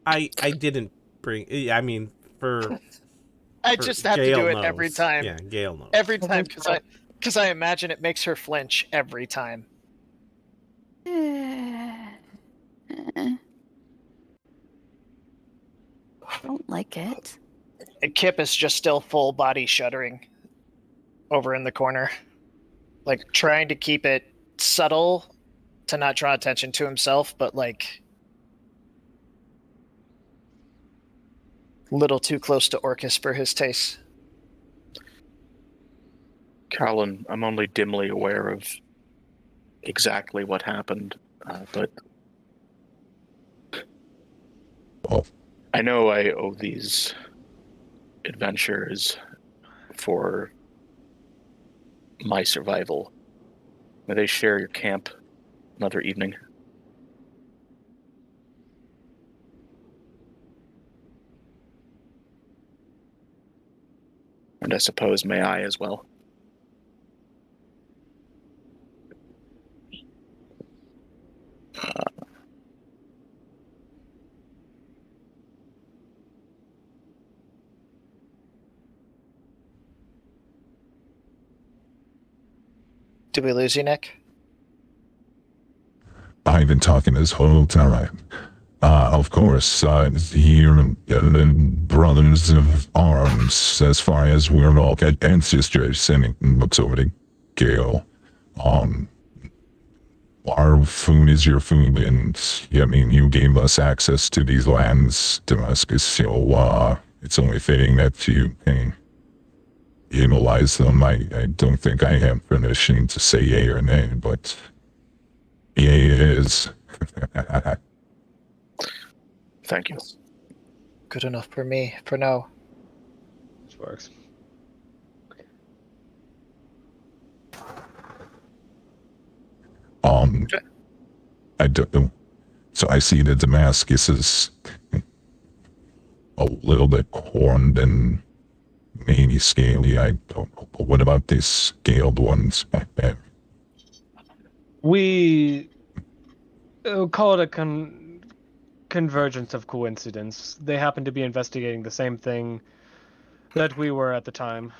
I didn't bring. I mean, I just have Gail to do it knows. every time. Yeah, Gail knows. Every time because I imagine it makes her flinch every time. Don't like it. And Kip is just still full body shuddering over in the corner, like trying to keep it subtle to not draw attention to himself, but like little too close to Orcus for his taste. Carolyn, I'm only dimly aware of exactly what happened, but Oh, I know I owe these adventures for my survival. May they share your camp another evening. And I suppose may I as well. Did we lose you, Nick? I've been talking this whole time. Of course, here brothers of arms, as far as we're all ancestors, sending looks over to Gale. Our food is your food, and I mean, you gave us access to these lands, Damascus, so it's only fitting that you can utilize them. I don't think I have permission to say yay or nay, but yay it is. Thank you. Good enough for me for now. Which works. I don't know. So I see that Damascus is a little bit horned and maybe scaly. I don't know. But what about these scaled ones back there? We call it a convergence of coincidence. They happen to be investigating the same thing that we were at the time.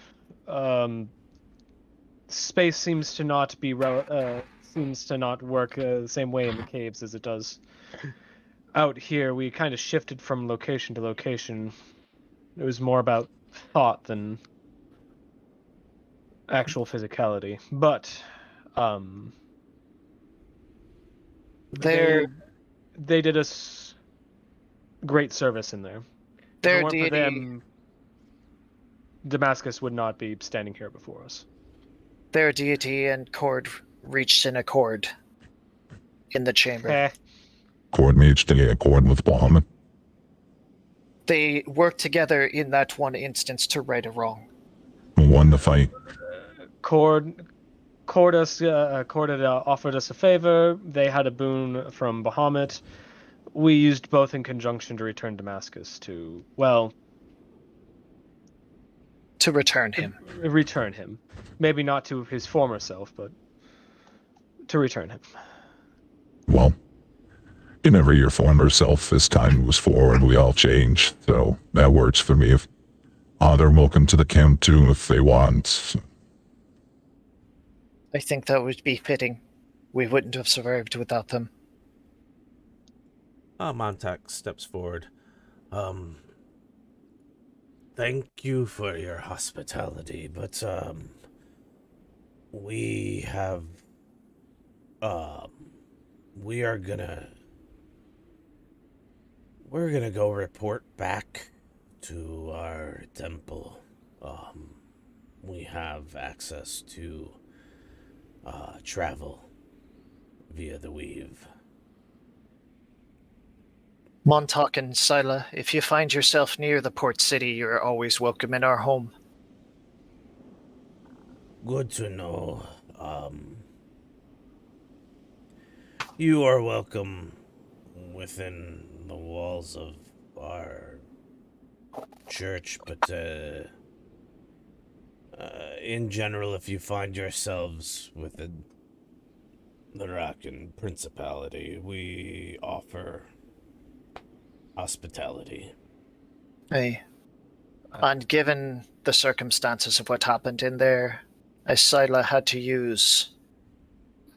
Space seems to not be seems to not work the same way in the caves as it does out here. We kind of shifted from location to location. It was more about thought than actual physicality. But Their they did us great service in there. If it their weren't for deity, them, Damascus would not be standing here before us. their deity and Cord reached an accord in the chamber. Cord mage to accord with Bahamut. They worked together in that one instance to right a wrong. Who won the fight? Cord Court had offered us a favor. They had a boon from Bahamut. We used both in conjunction to return Damascus to, well, To return him. return him. Maybe not to his former self, but to return him. Well, you never your former self. As time moves forward, we all change. So that works for me. If they're welcome to the camp too if they want. I think that would be fitting. We wouldn't have survived without them. Montauk steps forward. Thank you for your hospitality, but we have we're gonna go report back to our temple. We have access to travel via the weave. Montauk and Sila, if you find yourself near the port city, you're always welcome in our home. Good to know. You are welcome within the walls of our church, but in general, if you find yourselves within the Rakan Principality, we offer hospitality. Hey. And given the circumstances of what happened in there, Sila had to use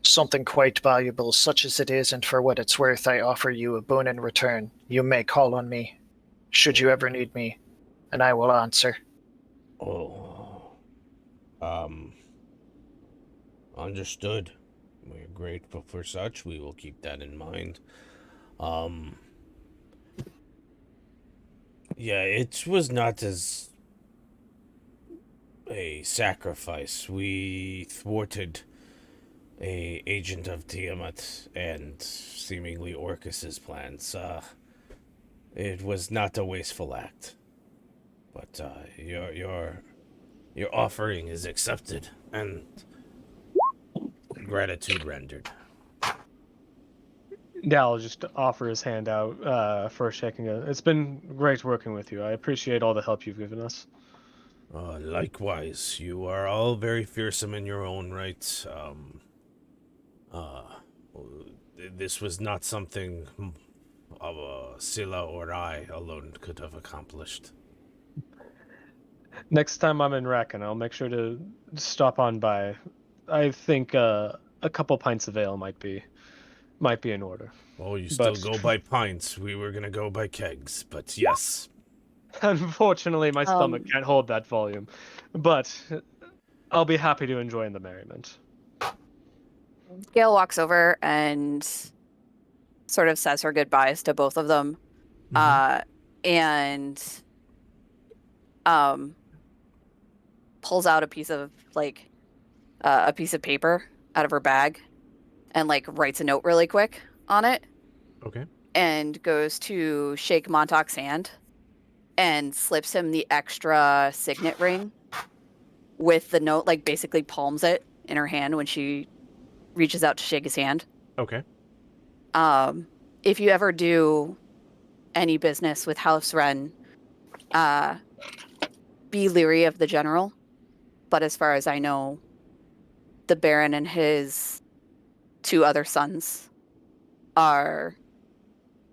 something quite valuable, such as it is, and for what it's worth, I offer you a boon in return. You may call on me, should you ever need me, and I will answer. Oh, understood. We're grateful for such. We will keep that in mind. Yeah, it was not as a sacrifice. We thwarted a agent of Tiamat and seemingly Orcus's plans. It was not a wasteful act, but your offering is accepted and gratitude rendered. Dal just offer his hand out for shaking it. It's been great working with you. I appreciate all the help you've given us. Likewise, you are all very fearsome in your own right. This was not something Scylla or I alone could have accomplished. Next time I'm in Rakan, I'll make sure to stop on by. I think a couple pints of ale might be in order. Oh, you still But- go by pints. We were gonna go by kegs, but yes. Unfortunately, my stomach can't hold that volume. But I'll be happy to enjoy the merriment. Gail walks over and sort of says her goodbyes to both of them. And pulls out a piece of paper out of her bag and writes a note really quick on it. Okay. And goes to shake Montauk's hand and slips him the extra signet ring with the note, basically palms it in her hand when she reaches out to shake his hand. Okay. If you ever do any business with House Wren, be leery of the general. But as far as I know, the Baron and his 2 other sons are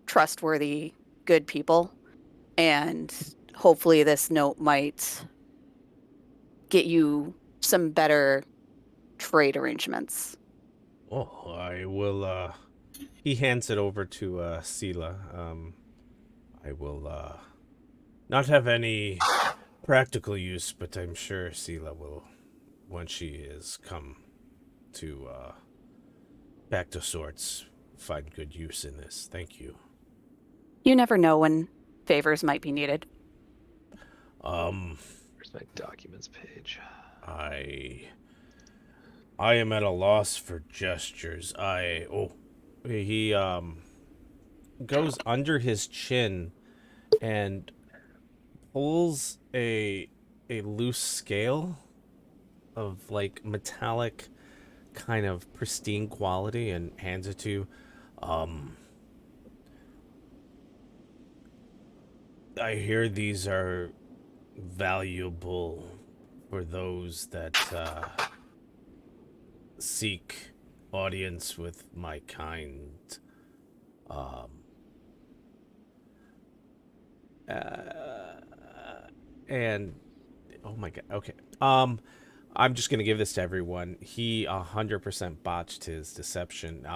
trustworthy, good people. And hopefully this note might get you some better trade arrangements. Oh, I will, he hands it over to, Sila. I will, not have any practical use, but I'm sure Sila will, when she is come to, back to sorts, find good use in this. Thank you. You never know when favors might be needed. Where's my documents page? I am at a loss for gestures. He goes under his chin and pulls a loose scale of metallic kind of pristine quality and hands it to you. I hear these are valuable for those that seek audience with my kind. Um, and oh my god, okay. I'm just gonna give this to everyone. He 100% botched his deception.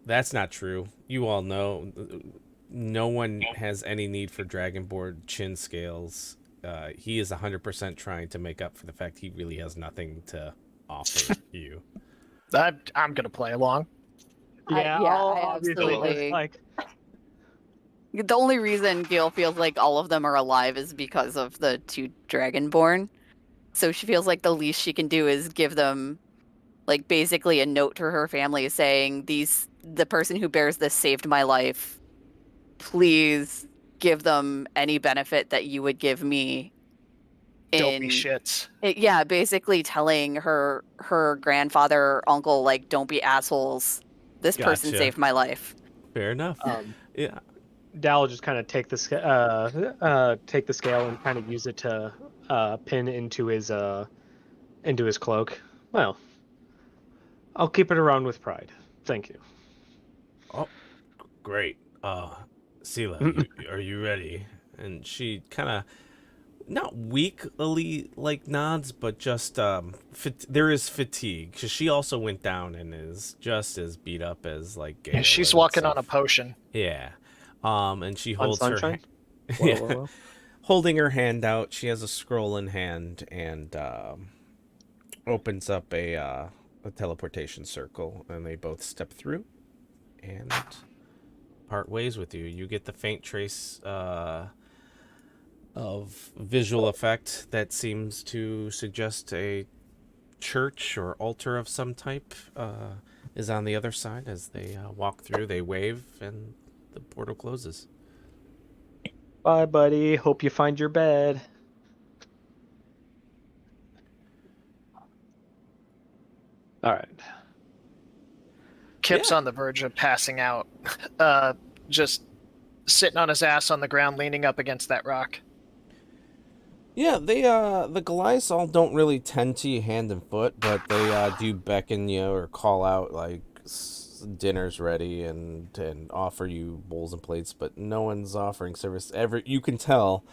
That's not true. You all know, no one has any need for Dragonborn chin scales. He is 100% trying to make up for the fact he really has nothing to offer you. I'm gonna play along. Yeah, yeah, I'll I obviously just absolutely. like The only reason Gail feels like all of them are alive is because of the two Dragonborn. So she feels like the least she can do is give them like basically a note to her family saying the person who bears this saved my life. Please give them any benefit that you would give me Don't be in shits. yeah, basically telling her grandfather, uncle, like, don't be assholes. This person Gotcha. saved my life. Fair enough. Yeah. Dal will just kind of take the take the scale and kind of use it to pin into his cloak. Well, I'll keep it around with pride. Thank you. Oh, great. Sela, are you ready? And she kind of not weakly like nods, but just there is fatigue because she also went down and is just as beat up as like Gale. She's and walking on a stuff. potion. Yeah. And she On holds her sunshine. yeah. Whoa. Holding her hand out. She has a scroll in hand and opens up a teleportation circle, and they both step through and part ways with you. You get the faint trace of visual effect that seems to suggest a church or altar of some type is on the other side. As they walk through, they wave, and the portal closes. Bye, buddy. Hope you find your bed. All right. Kip's Yeah. on the verge of passing out. Just sitting on his ass on the ground, leaning up against that rock. Yeah, they the Goliaths all don't really tend to you hand and foot, but they do beckon you or call out like dinner's ready and offer you bowls and plates, but no one's offering service. You can tell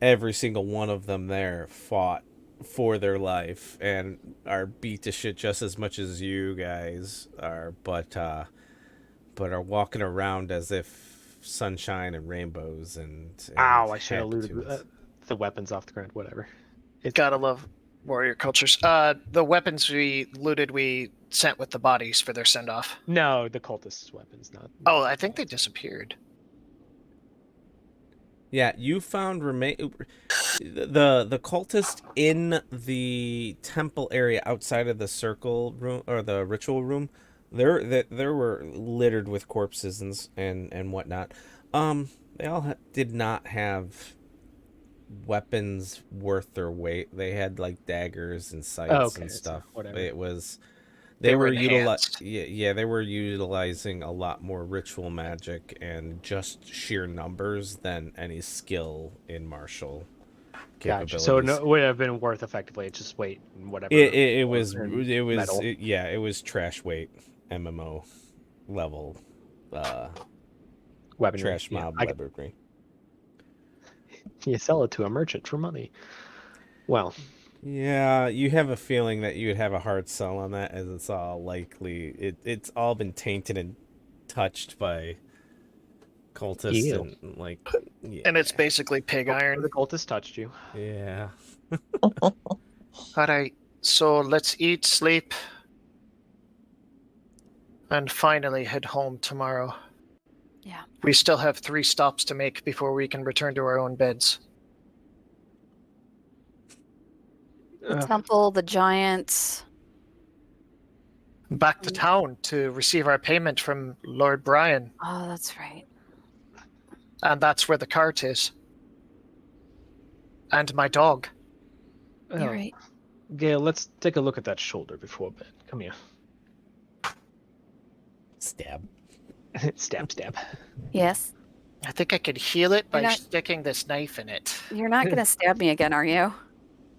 every single one of them there fought for their life and are beat to shit just as much as you guys are, but are walking around as if sunshine and rainbows and Ow! I should have happy looted tunes. the weapons off the ground. Whatever. Gotta love warrior cultures. The weapons we looted, we sent with the bodies for their send off. No, the cultists' weapons, not. Oh, I think they disappeared. Yeah, you found the cultist in the temple area outside of the circle room or the ritual room. There were littered with corpses and whatnot. They all did not have weapons worth their weight. They had like daggers and sights and so stuff. whatever. It was They were utilizing enhanced. they were utilizing a lot more ritual magic and just sheer numbers than any skill in martial Gotcha. capabilities. So it would have been worth effectively just weight and whatever. It was metal. it was trash weight MMO level Weaponry. trash Yeah, mob I could- weaponry. You sell it to a merchant for money. Well, Yeah, you have a feeling that you would have a hard sell on that, as it's all likely it's all been tainted and touched by cultists Ew. and like yeah. And it's basically pig iron. the cultist touched you. Yeah. Alright, so let's eat, sleep, and finally head home tomorrow. Yeah. We still have 3 stops to make before we can return to our own beds. The temple, the giants. Back to town to receive our payment from Lord Brian, Oh, that's right. and that's where the cart is. And my dog. You're right. Gail, let's take a look at that shoulder before bed. Come here. Stab. Stab, stab. Yes. I think I could heal it by You're not- sticking this knife in it. You're not gonna stab me again, are you?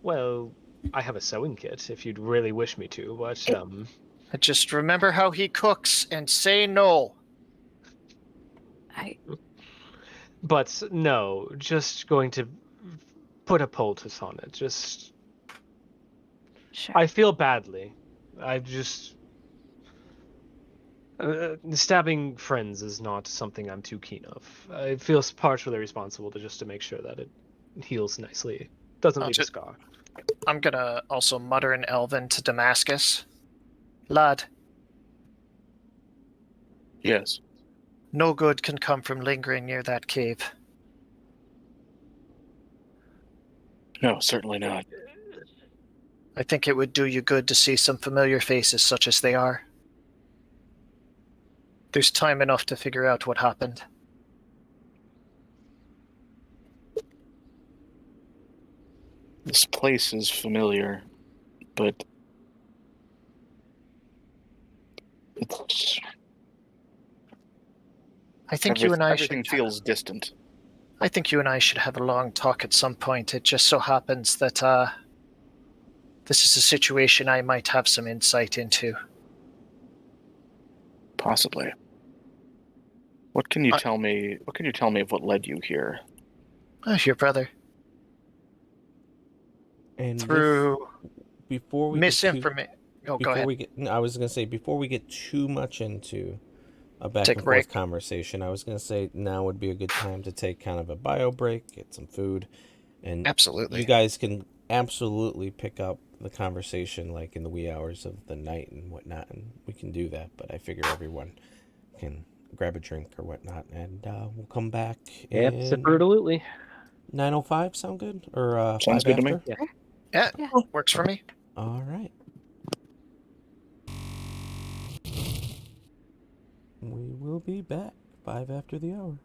Well, I have a sewing kit if you'd really wish me to, but Just remember how he cooks and say no. But no, just going to put a poultice on it. Just Sure. I feel badly. I just stabbing friends is not something I'm too keen of. I feel partially responsible to make sure that it heals nicely, doesn't leave a scar. I'm gonna also mutter in Elven to Damascus. Lad, Yes. no good can come from lingering near that cave. No, certainly not. I think it would do you good to see some familiar faces such as they are. There's time enough to figure out what happened. This place is familiar, but it's I think you and I everything should feels distant. I think you and I should have a long talk at some point. It just so happens that this is a situation I might have some insight into. Possibly. What can you tell me? What can you tell me of what led you here? Your brother. And Through before we misinformation. Oh, go ahead. I was gonna say before we get too much into a back Take and a break. forth conversation, I was gonna say now would be a good time to take kind of a bio break, get some food, and Absolutely. you guys can absolutely pick up the conversation like in the wee hours of the night and whatnot, and we can do that. But I figure everyone can grab a drink or whatnot, and we'll come back. Absolutely. 9:05 sound good? Or Sounds 5 good to me. after? Yeah, Yeah. works for me. All right. We will be back 5 after the hour.